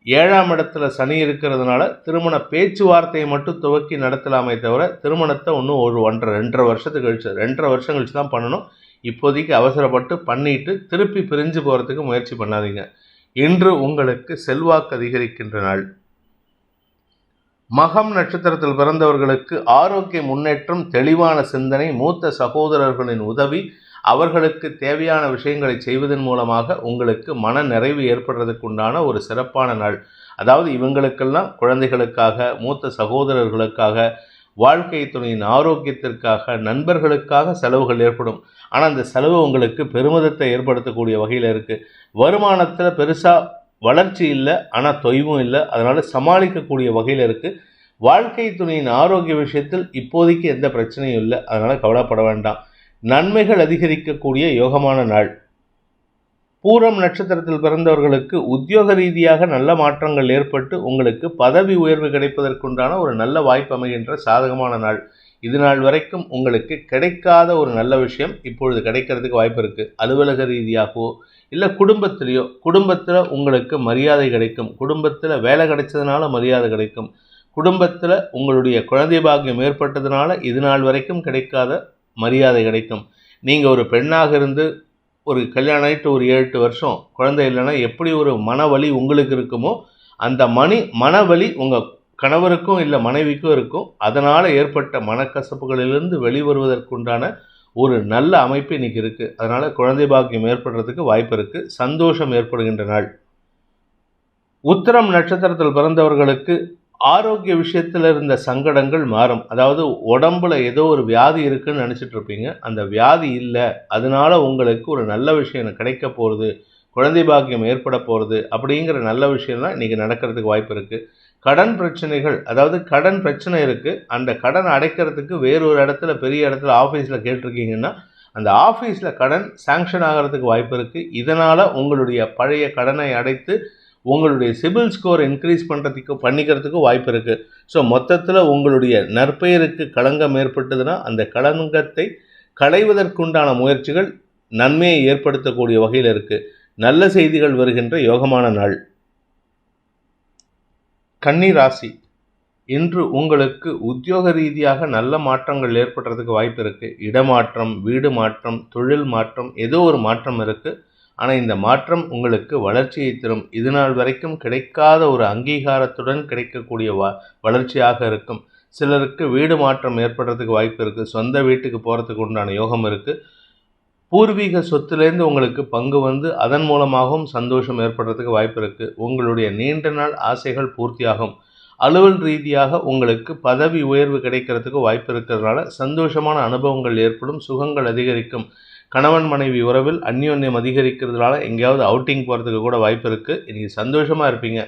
7ஆம் இடத்துல சனி இருக்கிறதுனால திருமண பேச்சுவார்த்தையை மட்டும் துவக்கி நடத்தலாமே தவிர திருமணத்தை இன்னும் ஒரு 1.5 வருஷத்துக்கு கழிச்சு 2.5 வருஷம் கழிச்சு தான் பண்ணணும். இப்போதைக்கு அவசரப்பட்டு பண்ணிட்டு திருப்பி பிரிஞ்சு போகிறதுக்கு முயற்சி பண்ணாதீங்க. இன்று உங்களுக்கு செல்வாக்கு அதிகரிக்கின்ற நாள். மகம் நட்சத்திரத்தில் பிறந்தவர்களுக்கு ஆரோக்கிய முன்னேற்றம், தெளிவான சிந்தனை, மூத்த சகோதரர்களின் உதவி, அவர்களுக்கு தேவையான விஷயங்களை செய்வதன் மூலமாக உங்களுக்கு மன நிறைவு ஏற்படுறதுக்கு உண்டான ஒரு சிறப்பான நாள். அதாவது இவங்களுக்கெல்லாம் குழந்தைகளுக்காக, மூத்த சகோதரர்களுக்காக, வாழ்க்கை துணையின் ஆரோக்கியத்திற்காக, நண்பர்களுக்காக செலவுகள் ஏற்படும். ஆனால் அந்த செலவு உங்களுக்கு பெருமிதத்தை ஏற்படுத்தக்கூடிய வகையில் இருக்குது. வருமானத்தில் பெருசாக வளர்ச்சி இல்லை, ஆனால் தொய்வும் இல்லை. அதனால் சமாளிக்கக்கூடிய வகையில் இருக்குது. வாழ்க்கை துணையின் ஆரோக்கிய விஷயத்தில் இப்போதைக்கு எந்த பிரச்சனையும் இல்லை. அதனால் கவலைப்பட வேண்டாம். நன்மைகள் அதிகரிக்கக்கூடிய யோகமான நாள். பூரம் நட்சத்திரத்தில் பிறந்தவர்களுக்கு உத்தியோக ரீதியாக நல்ல மாற்றங்கள் ஏற்பட்டு உங்களுக்கு பதவி உயர்வு கிடைப்பதற்குண்டான ஒரு நல்ல வாய்ப்பு அமைகின்ற சாதகமான நாள். இது நாள் வரைக்கும் உங்களுக்கு கிடைக்காத ஒரு நல்ல விஷயம் இப்பொழுது கிடைக்கிறதுக்கு வாய்ப்பு இருக்குது. அலுவலக ரீதியாகவோ இல்லை குடும்பத்தில் உங்களுக்கு மரியாதை கிடைக்கும். குடும்பத்தில் வேலை கிடைச்சதுனால மரியாதை கிடைக்கும். குடும்பத்தில் உங்களுடைய குழந்தை பாக்கியம் ஏற்பட்டதுனால இது நாள் வரைக்கும் கிடைக்காத மரியாதை கிடைக்கும். நீங்கள் ஒரு பெண்ணாக இருந்து ஒரு கல்யாணம் ஆகிட்டு ஒரு 7-8 வருஷம் குழந்தை இல்லைன்னா எப்படி ஒரு மனவலி உங்களுக்கு இருக்குமோ அந்த மனவலி உங்கள் கணவருக்கும் இல்லை மனைவிக்கும் இருக்கும். அதனால் ஏற்பட்ட மனக்கசப்புகளிலிருந்து வெளிவருவதற்குண்டான ஒரு நல்ல அமைப்பு இன்றைக்கி இருக்குது. அதனால் குழந்தை பாக்கியம் ஏற்படுறதுக்கு வாய்ப்பு இருக்குது. சந்தோஷம் ஏற்படுகின்ற நாள். உத்திரம் நட்சத்திரத்தில் பிறந்தவர்களுக்கு ஆரோக்கிய விஷயத்தில் இருந்த சங்கடங்கள் மாறும். அதாவது உடம்புல ஏதோ ஒரு வியாதி இருக்குன்னு நினச்சிட்டு இருப்பீங்க, அந்த வியாதி இல்லை. அதனால உங்களுக்கு ஒரு நல்ல விஷயம் கிடைக்க போகிறது, குழந்தை பாக்கியம் ஏற்பட போகிறது அப்படிங்கிற நல்ல விஷயம்லாம் இன்றைக்கி நடக்கிறதுக்கு வாய்ப்பு இருக்குது. கடன் பிரச்சனைகள், அதாவது கடன் பிரச்சனை இருக்கு, அந்த கடன் அடைக்கிறதுக்கு வேறொரு இடத்துல பெரிய இடத்துல ஆஃபீஸில் கேட்டிருக்கீங்கன்னா அந்த ஆஃபீஸில் கடன் சாங்ஷன் ஆகிறதுக்கு வாய்ப்பு இருக்குது. இதனால் உங்களுடைய பழைய கடனை அடைத்து உங்களுடைய சிபில் ஸ்கோர் இன்க்ரீஸ் பண்ணிக்கிறதுக்கு வாய்ப்பு இருக்குது. ஸோ மொத்தத்தில் உங்களுடைய நற்பெயருக்கு களங்கம் ஏற்பட்டதுன்னா அந்த களங்கத்தை களைவதற்குண்டான முயற்சிகள் நன்மையை ஏற்படுத்தக்கூடிய வகையில் இருக்குது. நல்ல செய்திகள் வருகின்ற யோகமான நாள். கன்னி ராசி, இன்று உங்களுக்கு உத்தியோக ரீதியாக நல்ல மாற்றங்கள் ஏற்படுறதுக்கு வாய்ப்பு இருக்குது. இடமாற்றம், வீடு மாற்றம், தொழில் மாற்றம், ஏதோ ஒரு மாற்றம் இருக்குது. ஆனால் இந்த மாற்றம் உங்களுக்கு வளர்ச்சியை தரும். இது நாள் வரைக்கும் கிடைக்காத ஒரு அங்கீகாரத்துடன் கிடைக்கக்கூடிய வளர்ச்சியாக இருக்கும். சிலருக்கு வீடு மாற்றம் ஏற்படுறதுக்கு வாய்ப்பு இருக்குது. சொந்த வீட்டுக்கு போகிறதுக்கு உண்டான யோகம் இருக்குது. பூர்வீக சொத்துலேருந்து உங்களுக்கு பங்கு வந்து அதன் மூலமாகவும் சந்தோஷம் ஏற்படுறதுக்கு வாய்ப்பு இருக்குது. உங்களுடைய நீண்ட நாள் ஆசைகள் பூர்த்தியாகும். அலுவல் ரீதியாக உங்களுக்கு பதவி உயர்வு கிடைக்கிறதுக்கு வாய்ப்பு இருக்கிறதுனால சந்தோஷமான அனுபவங்கள் ஏற்படும். சுகங்கள் அதிகரிக்கும். கணவன் மனைவி உறவில் அந்யோன்யம் அதிகரிக்கிறதுனால எங்கேயாவது அவுட்டிங் போகிறதுக்கு கூட வாய்ப்பு இருக்குது. இன்றைக்கி சந்தோஷமாக இருப்பீங்க.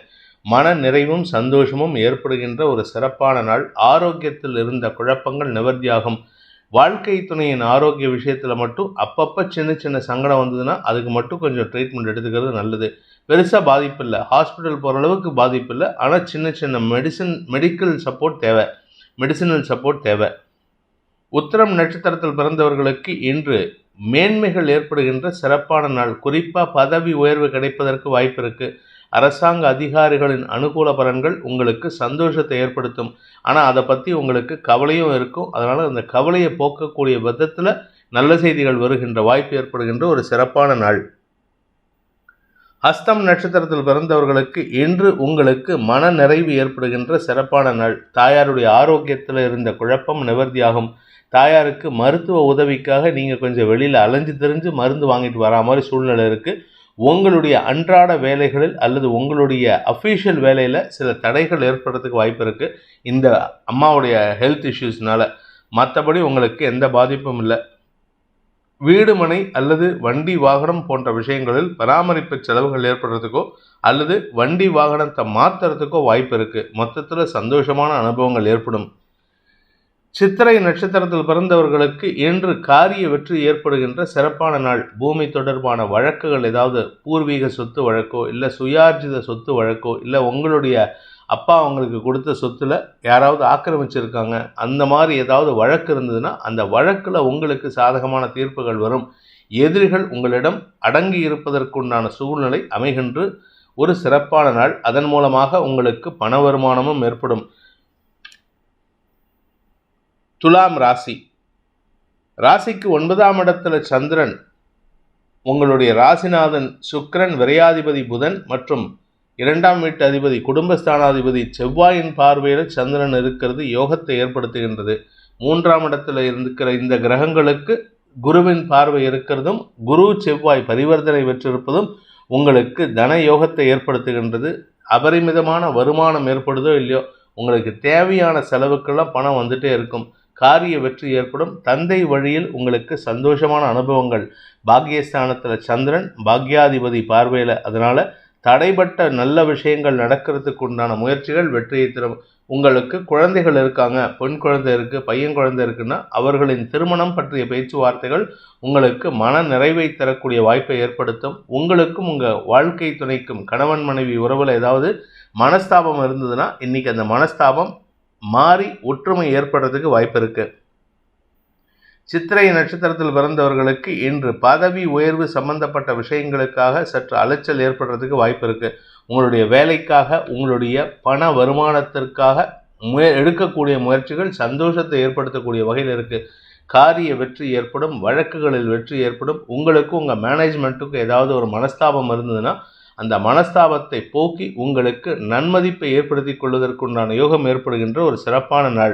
மன நிறைவும் சந்தோஷமும் ஏற்படுகின்ற ஒரு சிறப்பான நாள். ஆரோக்கியத்தில் இருந்த குழப்பங்கள் நிவர்த்தியாகும். வாழ்க்கை துணையின் ஆரோக்கிய விஷயத்தில் மட்டும் அப்பப்போ சின்ன சின்ன சங்கடம் வந்ததுன்னா அதுக்கு மட்டும் கொஞ்சம் ட்ரீட்மெண்ட் எடுத்துக்கிறது நல்லது. பெருசாக பாதிப்பு இல்லை, ஹாஸ்பிட்டல் போகிற அளவுக்கு பாதிப்பு இல்லை. ஆனால் சின்ன சின்ன மெடிக்கல் சப்போர்ட் தேவை, மெடிசினல் சப்போர்ட் தேவை. உத்திரம் நட்சத்திரத்தில் பிறந்தவர்களுக்கு இன்று மேன்மைகள் ஏற்படுகின்ற சிறப்பான நாள். குறிப்பாக பதவி உயர்வு கிடைப்பதற்கு வாய்ப்பு இருக்குது. அரசாங்க அதிகாரிகளின் அனுகூல பலன்கள் உங்களுக்கு சந்தோஷத்தை ஏற்படுத்தும். ஆனால் அதை பற்றி உங்களுக்கு கவலையும் இருக்கும். அதனால் அந்த கவலையை போக்கக்கூடிய விதத்தில் நல்ல செய்திகள் வருகின்ற வாய்ப்பு ஏற்படுகின்ற ஒரு சிறப்பான நாள். ஹஸ்தம் நட்சத்திரத்தில் பிறந்தவர்களுக்கு இன்று உங்களுக்கு மன நிறைவு ஏற்படுகின்ற சிறப்பான நாள். தாயாருடைய ஆரோக்கியத்தில் இருந்த குழப்பம் நிவர்த்தியாகும். தாயாருக்கு மருத்துவ உதவிக்காக நீங்கள் கொஞ்சம் வெளியில் அலைஞ்சு தெரிஞ்சு மருந்து வாங்கிட்டு வரா மாதிரி சூழ்நிலை இருக்குது. உங்களுடைய அன்றாட வேலைகளில் அல்லது உங்களுடைய அஃபீஷியல் வேலையில் சில தடைகள் ஏற்படுறதுக்கு வாய்ப்பு இருக்குது இந்த அம்மாவுடைய ஹெல்த் இஷ்யூஸ்னால. மற்றபடி உங்களுக்கு எந்த பாதிப்பும் இல்லை. வீடு மனை அல்லது வண்டி வாகனம் போன்ற விஷயங்களில் பராமரிப்பு செலவுகள் ஏற்படுறதுக்கோ அல்லது வண்டி வாகனத்தை மாற்றுறதுக்கோ வாய்ப்பு இருக்குது. மொத்தத்தில் சந்தோஷமான அனுபவங்கள் ஏற்படும். சித்திரை நட்சத்திரத்தில் பிறந்தவர்களுக்கு இன்று காரிய வெற்றி ஏற்படுகின்ற சிறப்பான நாள். பூமி தொடர்பான வழக்குகள், ஏதாவது பூர்வீக சொத்து வழக்கோ இல்லை சுயார்ஜித சொத்து வழக்கோ இல்லை உங்களுடைய அப்பா அவங்களுக்கு கொடுத்த சொத்தில் யாராவது ஆக்கிரமிச்சிருக்காங்க, அந்த மாதிரி ஏதாவது வழக்கு இருந்ததுன்னா அந்த வழக்கில் உங்களுக்கு சாதகமான தீர்ப்புகள் வரும். எதிரிகள் உங்களிடம் அடங்கி இருப்பதற்குண்டான சூழ்நிலை அமைகின்ற ஒரு சிறப்பான நாள். அதன் மூலமாக உங்களுக்கு பண வருமானமும் ஏற்படும். துலாம் ராசி, ராசிக்கு 9ஆம் இடத்துல சந்திரன், உங்களுடைய ராசிநாதன் சுக்கிரன், விரையாதிபதி புதன் மற்றும் 2ஆம் வீட்டு அதிபதி குடும்பஸ்தானாதிபதி செவ்வாயின் பார்வையில் சந்திரன் இருக்கிறது யோகத்தை ஏற்படுத்துகின்றது. 3ஆம் இடத்துல இருக்கிற இந்த கிரகங்களுக்கு குருவின் பார்வை இருக்கிறதும் குரு செவ்வாய் பரிவர்த்தனை பெற்றிருப்பதும் உங்களுக்கு தன யோகத்தை ஏற்படுத்துகின்றது. அபரிமிதமான வருமானம் ஏற்படுதோ இல்லையோ உங்களுக்கு தேவையான செலவுக்கெல்லாம் பணம் வந்துட்டே இருக்கும். காரிய வெற்றி ஏற்படும். தந்தை வழியில் உங்களுக்கு சந்தோஷமான அனுபவங்கள். பாக்யஸ்தானத்தில் சந்திரன், பாக்யாதிபதி பார்வையில், அதனால் தடைப்பட்ட நல்ல விஷயங்கள் நடக்கிறதுக்கு உண்டான முயற்சிகள் வெற்றியை தரும். உங்களுக்கு குழந்தைகள் இருக்காங்க, பெண் குழந்தை இருக்குது, பையன் குழந்தை இருக்குன்னா அவர்களின் திருமணம் பற்றிய பேச்சுவார்த்தைகள் உங்களுக்கு மன நிறைவை தரக்கூடிய வாய்ப்பை ஏற்படுத்தும். உங்களுக்கும் உங்கள் வாழ்க்கை துணைக்கும் கணவன் மனைவி உறவில் ஏதாவது மனஸ்தாபம் இருந்ததுன்னா இன்றைக்கி அந்த மனஸ்தாபம் மாறி ஒற்றுமை ஏற்படுறதுக்கு வாய்ப்பு இருக்குது. சித்திரை நட்சத்திரத்தில் பிறந்தவர்களுக்கு இன்று பதவி உயர்வு சம்பந்தப்பட்ட விஷயங்களுக்காக சற்று அலைச்சல் ஏற்படுறதுக்கு வாய்ப்பு இருக்குது. உங்களுடைய வேலைக்காக, உங்களுடைய பண வருமானத்திற்காக எடுக்கக்கூடிய முயற்சிகள் சந்தோஷத்தை ஏற்படுத்தக்கூடிய வகையில் இருக்குது. காரிய வெற்றி ஏற்படும். வழக்குகளில் வெற்றி ஏற்படும். உங்களுக்கும் உங்கள் மேனேஜ்மெண்ட்டுக்கும் ஏதாவது ஒரு மனஸ்தாபம் இருந்ததுன்னா அந்த மனஸ்தாபத்தை போக்கி உங்களுக்கு நன்மதிப்பை ஏற்படுத்தி கொள்வதற்குண்டான யோகம் ஏற்படுகின்ற ஒரு சிறப்பான நாள்.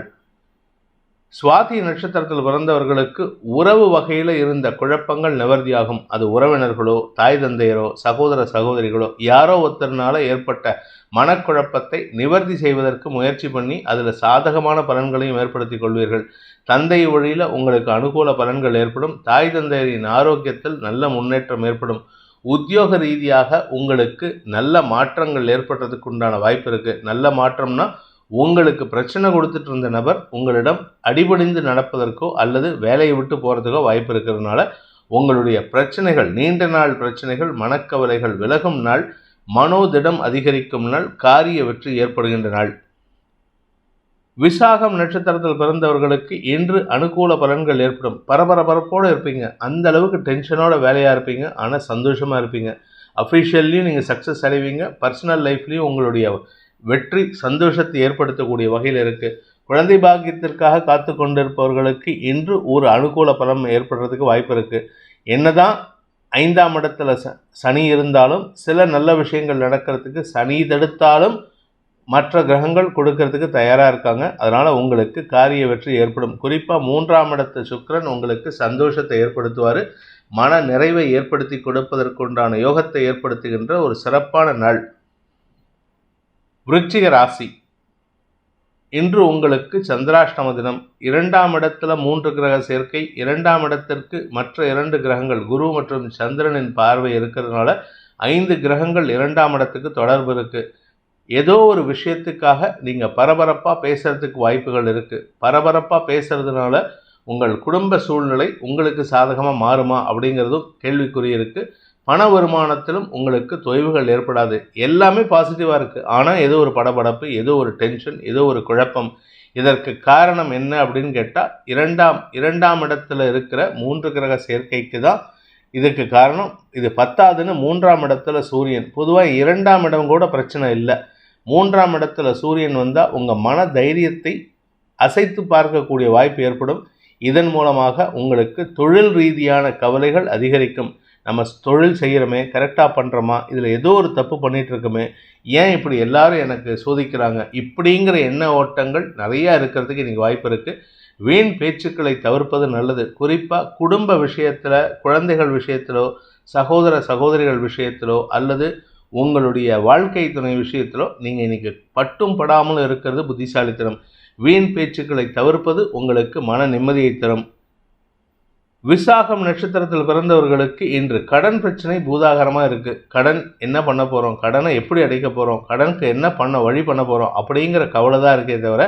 சுவாதி நட்சத்திரத்தில் பிறந்தவர்களுக்கு உறவு வகையில் இருந்த குழப்பங்கள் நிவர்த்தியாகும். அது உறவினர்களோ, தாய் தந்தையரோ, சகோதர சகோதரிகளோ யாரோ ஒருத்தர்னால ஏற்பட்ட மனக்குழப்பத்தை நிவர்த்தி செய்வதற்கு முயற்சி பண்ணி அதில் சாதகமான பலன்களையும் ஏற்படுத்தி கொள்வீர்கள். தந்தை வழியில் உங்களுக்கு அனுகூல பலன்கள் ஏற்படும். தாய் தந்தையரின் ஆரோக்கியத்தில் நல்ல முன்னேற்றம் ஏற்படும். உத்தியோக ரீதியாக உங்களுக்கு நல்ல மாற்றங்கள் ஏற்படுறதுக்கு உண்டான வாய்ப்பு இருக்குது. நல்ல மாற்றம்னா உங்களுக்கு பிரச்சனை கொடுத்துட்டு இருந்த நபர் உங்களிடம் அடிபணிந்து நடப்பதற்கோ அல்லது வேலையை விட்டு போகிறதுக்கோ வாய்ப்பு இருக்கிறதுனால உங்களுடைய பிரச்சனைகள், நீண்ட நாள் பிரச்சனைகள், மனக்கவலைகள் விலகும் நாள், மனோதிடம் அதிகரிக்கும் நாள், காரிய வெற்றி ஏற்படுகின்ற நாள். விசாகம் நட்சத்திரத்தில் பிறந்தவர்களுக்கு இன்று அனுகூல பலன்கள் ஏற்படும். பரபரப்போடு இருப்பீங்க, அந்த அளவுக்கு டென்ஷனோட வேலையாக இருப்பீங்க, ஆனால் சந்தோஷமாக இருப்பீங்க. அஃபிஷியல்லையும் நீங்கள் சக்ஸஸ் அடைவீங்க, பர்சனல் லைஃப்லையும் உங்களுடைய வெற்றி சந்தோஷத்தை ஏற்படுத்தக்கூடிய வகையில் இருக்குது. குழந்தை பாக்கியத்திற்காக காத்து கொண்டிருப்பவர்களுக்கு இன்று ஒரு அனுகூல பலன் ஏற்படுறதுக்கு வாய்ப்பு இருக்குது. என்னதான் 5ஆம் இடத்துல சனி இருந்தாலும் சில நல்ல விஷயங்கள் நடக்கிறதுக்கு சனி தடுத்தாலும் மற்ற கிரகங்கள் கொடுக்கறதுக்கு தயாராக இருக்காங்க. அதனால் உங்களுக்கு காரிய வெற்றி ஏற்படும். குறிப்பாக 3ஆம் இடத்து சுக்கிரன் உங்களுக்கு சந்தோஷத்தை ஏற்படுத்துவார். மன நிறைவை ஏற்படுத்தி கொடுப்பதற்குண்டான யோகத்தை ஏற்படுத்துகின்ற ஒரு சிறப்பான நாள். விருச்சிக ராசி, இன்று உங்களுக்கு சந்திராஷ்டம தினம். 2ஆம் இடத்துல 3 கிரக சேர்க்கை, 2ஆம் இடத்திற்கு மற்ற 2 கிரகங்கள் குரு மற்றும் சந்திரனின் பார்வை இருக்கிறதுனால 5 கிரகங்கள் 2ஆம் இடத்துக்கு தொடர்பு இருக்குது. ஏதோ ஒரு விஷயத்துக்காக நீங்கள் பரபரப்பாக பேசுகிறதுக்கு வாய்ப்புகள் இருக்குது. பரபரப்பாக பேசுகிறதுனால உங்கள் குடும்ப சூழ்நிலை உங்களுக்கு சாதகமாக மாறுமா அப்படிங்கிறதும் கேள்விக்குறி இருக்குது. பண வருமானத்திலும் உங்களுக்கு தொய்வுகள் ஏற்படாது. எல்லாமே பாசிட்டிவாக இருக்குது. ஆனால் ஏதோ ஒரு படபடப்பு, ஏதோ ஒரு டென்ஷன், ஏதோ ஒரு குழப்பம். இதற்கு காரணம் என்ன அப்படின்னு கேட்டால் இரண்டாம் இடத்துல இருக்கிற 3 கிரக சேர்க்கைக்கு தான் இதுக்கு காரணம். இது 10ஆவதுன்னு 3ஆம் இடத்துல சூரியன். பொதுவாக 2ஆம் இடம் கூட பிரச்சனை இல்லை. 3ஆம் இடத்துல சூரியன் வந்தால் உங்கள் மன தைரியத்தை அசைத்து பார்க்கக்கூடிய வாய்ப்பு ஏற்படும். இதன் மூலமாக உங்களுக்கு தொழில் ரீதியான கவலைகள் அதிகரிக்கும். நம்ம தொழில் செய்கிறோமே, கரெக்டாக பண்ணுறோமா, இதில் ஏதோ ஒரு தப்பு பண்ணிகிட்ருக்கோமே, ஏன் இப்படி எல்லாரும் எனக்கு சோதிக்கிறாங்க, இப்படிங்கிற எண்ண ஓட்டங்கள் நிறையா இருக்கிறதுக்கு இன்றைக்கி வாய்ப்பு இருக்குது. வீண் பேச்சுக்களை தவிர்ப்பது நல்லது. குறிப்பாக குடும்ப விஷயத்தில், குழந்தைகள் விஷயத்திலோ, சகோதரிகள் விஷயத்திலோ அல்லது உங்களுடைய வாழ்க்கை துணை விஷயத்திலோ நீங்கள் இன்றைக்கி பட்டும் படாமல் இருக்கிறது புத்திசாலித்தனம். வீண் பேச்சுக்களை தவிர்ப்பது உங்களுக்கு மன நிம்மதியை தரும். விசாகம் நட்சத்திரத்தில் பிறந்தவர்களுக்கு இன்று கடன் பிரச்சனை பூதாகரமாக இருக்குது. கடன் என்ன பண்ண போகிறோம், கடனை எப்படி அடைக்க போகிறோம், கடனுக்கு என்ன வழி பண்ண போகிறோம் அப்படிங்கிற கவலை தான் இருக்கே தவிர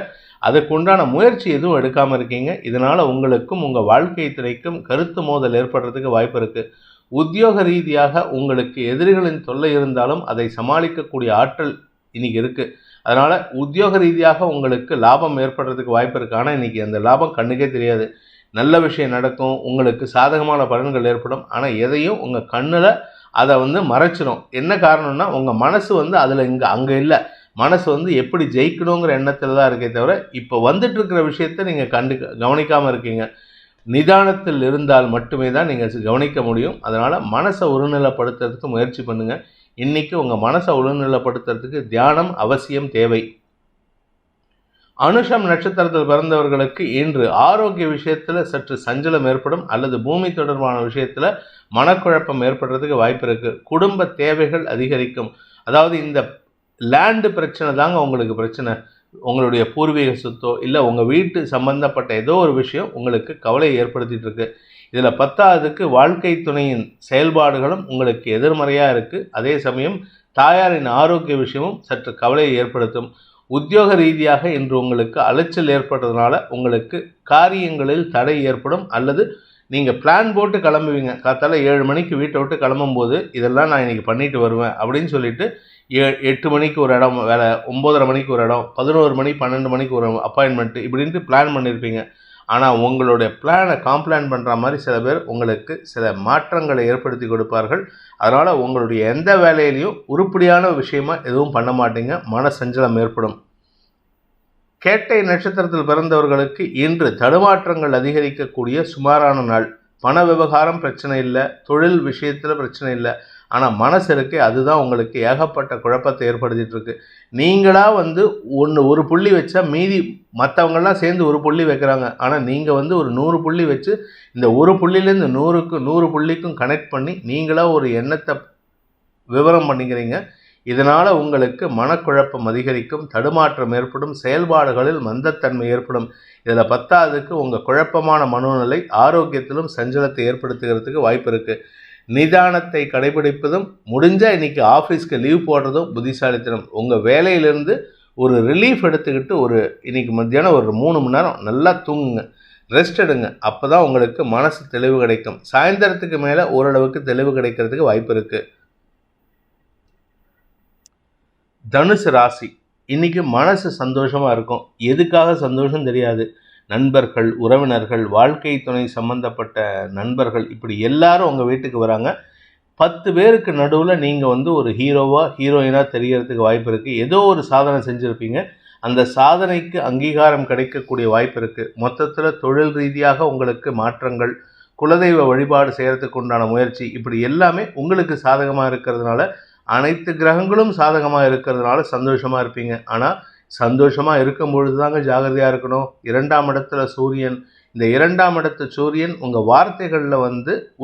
அதுக்குண்டான முயற்சி எதுவும் எடுக்காமல் இருக்கீங்க. இதனால் உங்களுக்கும் உங்கள் வாழ்க்கை துறைக்கும் கருத்து மோதல் ஏற்படுறதுக்கு வாய்ப்பு இருக்குது. உத்தியோக ரீதியாக உங்களுக்கு எதிரிகளின் தொல்லை இருந்தாலும் அதை சமாளிக்கக்கூடிய ஆற்றல் இன்றைக்கி இருக்குது. அதனால் உத்தியோக ரீதியாக உங்களுக்கு லாபம் ஏற்படுறதுக்கு வாய்ப்பு இருக்குது. ஆனால் இன்றைக்கி அந்த லாபம் கண்ணுக்கே தெரியாது. நல்ல விஷயம் நடக்கும், உங்களுக்கு சாதகமான பலன்கள் ஏற்படும். ஆனால் எதையும் உங்கள் கண்ணில் அதை மறைச்சிடும். என்ன காரணம்னா உங்கள் மனசு அதில் அங்கே இல்லை. மனசு எப்படி ஜெயிக்கணுங்கிற எண்ணத்தில் தான் இருக்கே தவிர இப்போ வந்துட்டுருக்கிற விஷயத்தை நீங்கள் கவனிக்காமல் இருக்கீங்க. நிதானத்தில் இருந்தால் மட்டுமே தான் நீங்கள் கவனிக்க முடியும். அதனால் மனசை ஒருநிலைப்படுத்துறதுக்கு முயற்சி பண்ணுங்கள். இன்றைக்கி உங்கள் மனசை ஒருநிலைப்படுத்துறதுக்கு தியானம் அவசியம் தேவை. அனுஷம் நட்சத்திரத்தில் பிறந்தவர்களுக்கு இன்று ஆரோக்கிய விஷயத்தில் சற்று சஞ்சலம் ஏற்படும் அல்லது பூமி தொடர்பான விஷயத்தில் மனக்குழப்பம் ஏற்படுறதுக்கு வாய்ப்பு இருக்குது. குடும்ப தேவைகள் அதிகரிக்கும். அதாவது இந்த லேண்டு பிரச்சனை தாங்க உங்களுக்கு பிரச்சனை. உங்களுடைய பூர்வீக சொத்தோ இல்லை உங்கள் வீட்டு சம்பந்தப்பட்ட ஏதோ ஒரு விஷயம் உங்களுக்கு கவலையை ஏற்படுத்திகிட்டு இருக்கு. இதில் 10ஆவதுக்கு வாழ்க்கை துணையின் செயல்பாடுகளும் உங்களுக்கு எதிர்மறையாக இருக்குது. அதே சமயம் தாயாரின் ஆரோக்கிய விஷயமும் சற்று கவலையை ஏற்படுத்தும். உத்தியோக ரீதியாக இன்று உங்களுக்கு அலைச்சல் ஏற்படுறதுனால உங்களுக்கு காரியங்களில் தடை ஏற்படும் அல்லது நீங்கள் பிளான் போட்டு கிளம்புவீங்க. காத்தால 7 மணிக்கு வீட்டை விட்டு கிளம்பும்போது இதெல்லாம் நான் இன்றைக்கி பண்ணிட்டு வருவேன் அப்படின்னு சொல்லிட்டு 8 மணிக்கு ஒரு இடம் வேலை, 9:30 மணிக்கு ஒரு இடம், 11 மணி 12 மணிக்கு ஒரு அப்பாயின்மெண்ட்டு இப்படின்ட்டு பிளான் பண்ணியிருப்பீங்க. ஆனால் உங்களுடைய பிளானை காம்ப்ளான் பண்ணுற மாதிரி சில பேர் உங்களுக்கு சில மாற்றங்களை ஏற்படுத்தி கொடுப்பார்கள். அதனால் உங்களுடைய எந்த வேலையிலையும் உருப்படியான விஷயமா எதுவும் பண்ண மாட்டீங்க. மன சஞ்சலம் ஏற்படும். கேட்டை நட்சத்திரத்தில் பிறந்தவர்களுக்கு இன்று தடுமாற்றங்கள் அதிகரிக்கக்கூடிய சுமாரான நாள். பண விவகாரம் பிரச்சனை இல்லை, தொழில் விஷயத்தில் பிரச்சனை இல்லை. ஆனால் மனசு இருக்கு, அதுதான் உங்களுக்கு ஏகப்பட்ட குழப்பத்தை ஏற்படுத்திட்டு இருக்கு. நீங்களாக ஒரு புள்ளி வச்சா மீதி மற்றவங்கெல்லாம் சேர்ந்து ஒரு புள்ளி வைக்கிறாங்க. ஆனால் நீங்கள் ஒரு 100 புள்ளி வச்சு இந்த ஒரு புள்ளிலேருந்து 100 புள்ளிக்கும் கனெக்ட் பண்ணி நீங்களாக ஒரு எண்ணத்தை விவரம் பண்ணிக்கிறீங்க. இதனால் உங்களுக்கு மனக்குழப்பம் அதிகரிக்கும், தடுமாற்றம் ஏற்படும், செயல்பாடுகளில் மந்தத்தன்மை ஏற்படும். இதில் 10ஆவதுக்கு உங்கள் குழப்பமான மனோநிலை ஆரோக்கியத்திலும் சஞ்சலத்தை ஏற்படுத்துகிறதுக்கு வாய்ப்பு இருக்குது. நிதானத்தை கடைபிடிப்பதும், முடிஞ்சால் இன்றைக்கி ஆஃபீஸ்க்கு லீவ் போடுறதும் புத்திசாலித்தனம். உங்கள் வேலையிலேருந்து ஒரு ரிலீஃப் எடுத்துக்கிட்டு இன்றைக்கி மத்தியானம் ஒரு 3 மணி நேரம் நல்லா தூங்குங்க, ரெஸ்ட் எடுங்க. அப்போ தான் உங்களுக்கு மனசு தெளிவு கிடைக்கும். சாயந்தரத்துக்கு மேலே ஓரளவுக்கு தெளிவு கிடைக்கிறதுக்கு வாய்ப்பு இருக்குது. தனுசு ராசி, இன்றைக்கி மனசு சந்தோஷமாக இருக்கும். எதுக்காக சந்தோஷம் தெரியாது. நண்பர்கள், உறவினர்கள், வாழ்க்கை துணை சம்பந்தப்பட்ட நண்பர்கள், இப்படி எல்லாரும் உங்கள் வீட்டுக்கு வராங்க. 10 பேருக்கு நடுவில் நீங்கள் ஒரு ஹீரோயினாக தெரியறதுக்கு வாய்ப்பு இருக்குது. ஏதோ ஒரு சாதனை செஞ்சுருப்பீங்க. அந்த சாதனைக்கு அங்கீகாரம் கிடைக்கக்கூடிய வாய்ப்பு இருக்குது. மொத்தத்தில் தொழில் ரீதியாக உங்களுக்கு மாற்றங்கள், குலதெய்வ வழிபாடு செய்கிறதுக்கு உண்டான முயற்சி, இப்படி எல்லாமே உங்களுக்கு சாதகமாக இருக்கிறதுனால, அனைத்து கிரகங்களும் சாதகமாக இருக்கிறதுனால சந்தோஷமாக இருப்பீங்க. ஆனால் சந்தோஷமாக இருக்கும் பொழுது தாங்க ஜாகிரதையாக இருக்கணும். 2ஆம் இடத்துல சூரியன். இந்த 2ஆம் இடத்து சூரியன் உங்கள் வார்த்தைகளில்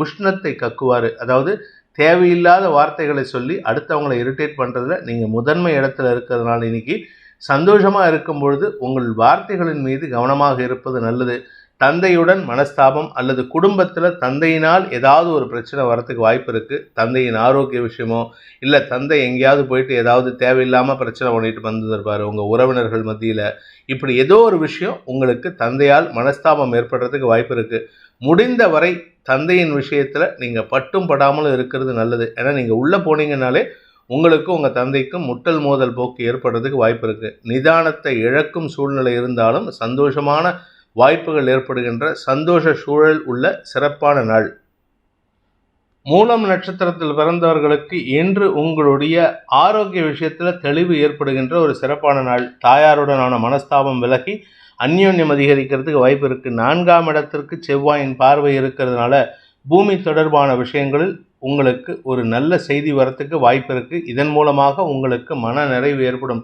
உஷ்ணத்தை கக்குவார். அதாவது தேவையில்லாத வார்த்தைகளை சொல்லி அடுத்தவங்களை இரிட்டேட் பண்ணுறதுல நீங்கள் முதன்மை இடத்துல இருக்கிறதுனால இன்றைக்கி சந்தோஷமாக இருக்கும் பொழுது உங்கள் வார்த்தைகளின் மீது கவனமாக இருப்பது நல்லது. தந்தையுடன் மனஸ்தாபம் அல்லது குடும்பத்தில் தந்தையினால் ஏதாவது ஒரு பிரச்சனை வரத்துக்கு வாய்ப்பு இருக்குது. தந்தையின் ஆரோக்கிய விஷயமோ, இல்லை தந்தை எங்கேயாவது போயிட்டு ஏதாவது தேவையில்லாமல் பிரச்சனை பண்ணிட்டு வந்துருப்பார் உங்கள் உறவினர்கள் மத்தியில். இப்படி ஏதோ ஒரு விஷயம் உங்களுக்கு தந்தையால் மனஸ்தாபம் ஏற்படுறதுக்கு வாய்ப்பு இருக்குது. முடிந்த வரை தந்தையின் விஷயத்தில் நீங்கள் பட்டும் படாமலும் இருக்கிறது நல்லது. ஏன்னா நீங்கள் உள்ளே போனீங்கன்னாலே உங்களுக்கும் உங்கள் தந்தைக்கும் முட்டல் மோதல் போக்கு ஏற்படுறதுக்கு வாய்ப்பு இருக்குது. நிதானத்தை இழக்கும் சூழ்நிலை இருந்தாலும் சந்தோஷமான வாய்ப்புகள் ஏற்படுகின்ற சந்தோஷ சூழல் உள்ள சிறப்பான நாள். மூலம் நட்சத்திரத்தில் பிறந்தவர்களுக்கு இன்று உங்களுடைய ஆரோக்கிய விஷயத்தில் தெளிவு ஏற்படுகின்ற ஒரு சிறப்பான நாள். தாயாருடனான மனஸ்தாபம் விலகி அந்யோன்யம் அதிகரிக்கிறதுக்கு வாய்ப்பு இருக்குது. 4ஆம் இடத்திற்கு செவ்வாயின் பார்வை இருக்கிறதுனால பூமி தொடர்பான விஷயங்களில் உங்களுக்கு ஒரு நல்ல செய்தி வரத்துக்கு வாய்ப்பு இருக்குது. இதன் மூலமாக உங்களுக்கு மன நிறைவு ஏற்படும்.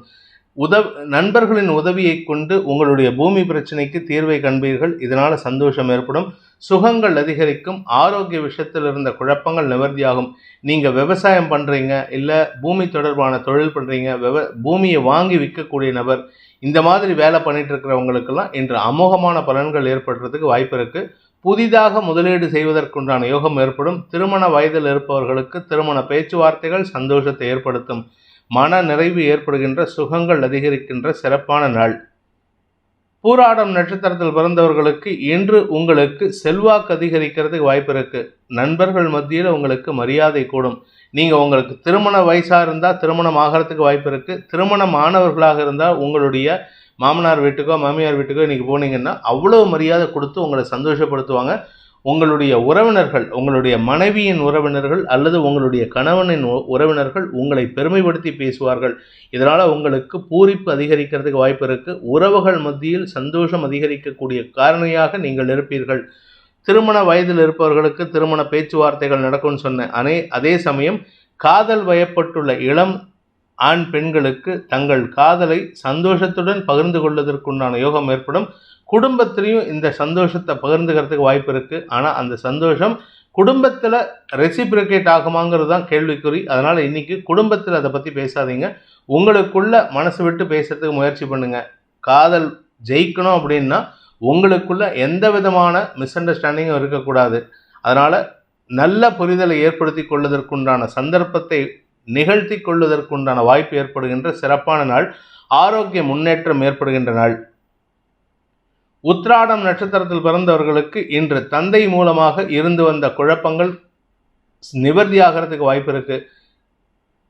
நண்பர்களின் உதவியை கொண்டு உங்களுடைய பூமி பிரச்சனைக்கு தீர்வை காண்பீர்கள். இதனால் சந்தோஷம் ஏற்படும். சுகங்கள் அதிகரிக்கும். ஆரோக்கிய விஷயத்தில் இருந்த குழப்பங்கள் நிவர்த்தியாகும். நீங்கள் விவசாயம் பண்ணுறீங்க, இல்லை பூமி தொடர்பான தொழில் பண்ணுறீங்க, பூமியை வாங்கி விற்கக்கூடிய நபர், இந்த மாதிரி வேலை பண்ணிட்டு இருக்கிறவங்களுக்கெல்லாம் இன்று அமோகமான பலன்கள் ஏற்படுறதுக்கு வாய்ப்பு இருக்குது. புதிதாக முதலீடு செய்வதற்குண்டான யோகம் ஏற்படும். திருமண வயதில் இருப்பவர்களுக்கு திருமண பேச்சுவார்த்தைகள் சந்தோஷத்தை ஏற்படுத்தும். மன நிறைவு ஏற்படுகின்ற, சுகங்கள் அதிகரிக்கின்ற சிறப்பான நாள். பூராடம் நட்சத்திரத்தில் பிறந்தவர்களுக்கு இன்று உங்களுக்கு செல்வாக்கு அதிகரிக்கிறதுக்கு வாய்ப்பு இருக்குது. நண்பர்கள் மத்தியில் உங்களுக்கு மரியாதை கூடும். நீங்கள் உங்களுக்கு திருமண வயசாக இருந்தால் திருமணம் ஆகிறதுக்கு வாய்ப்பு இருக்குது. திருமணம் ஆனவர்களாக இருந்தால் உங்களுடைய மாமனார் வீட்டுக்கோ மாமியார் வீட்டுக்கோ இன்றைக்கி போனீங்கன்னா அவ்வளோ மரியாதை கொடுத்து உங்களை சந்தோஷப்படுத்துவாங்க. உங்களுடைய உறவினர்கள், உங்களுடைய மனைவியின் உறவினர்கள் அல்லது உங்களுடைய கணவனின் உறவினர்கள் உங்களை பெருமைப்படுத்தி பேசுவார்கள். இதனால் உங்களுக்கு பூரிப்பு அதிகரிக்கிறதுக்கு வாய்ப்பு இருக்குது. உறவுகள் மத்தியில் சந்தோஷம் அதிகரிக்கக்கூடிய காரணியாக நீங்கள் இருப்பீர்கள். திருமண வயதில் இருப்பவர்களுக்கு திருமண பேச்சுவார்த்தைகள் நடக்கும்னு சொன்னேன். அதே சமயம் காதல் வயப்பட்டுள்ள இளம் ஆண் பெண்களுக்கு தங்கள் காதலை சந்தோஷத்துடன் பகிர்ந்து கொள்வதற்குண்டான யோகம் ஏற்படும். குடும்பத்திலையும் இந்த சந்தோஷத்தை பகிர்ந்துக்கிறதுக்கு வாய்ப்பு இருக்குது. ஆனால் அந்த சந்தோஷம் குடும்பத்தில் ரெசிப்ரிகேட் ஆகுமாங்கிறது தான் கேள்விக்குறி. அதனால் இன்றைக்கி குடும்பத்தில் அதை பற்றி பேசாதீங்க. உங்களுக்குள்ள மனசு விட்டு பேசுறதுக்கு முயற்சி பண்ணுங்கள். காதல் ஜெயிக்கணும் அப்படின்னா உங்களுக்குள்ள எந்த விதமான மிஸ் அண்டர்ஸ்டாண்டிங்கும் இருக்கக்கூடாது. அதனால் நல்ல புரிதலை ஏற்படுத்தி கொள்வதற்குண்டான சந்தர்ப்பத்தை நிகழ்த்தி கொள்வதற்குண்டான வாய்ப்பு ஏற்படுகின்ற சிறப்பான நாள். ஆரோக்கிய முன்னேற்றம் ஏற்படுகின்ற நாள். உத்திராடம் நட்சத்திரத்தில் பிறந்தவர்களுக்கு இன்று தந்தை மூலமாக இருந்து வந்த குழப்பங்கள் நிவர்த்தியாகிறதுக்கு வாய்ப்பு இருக்கு.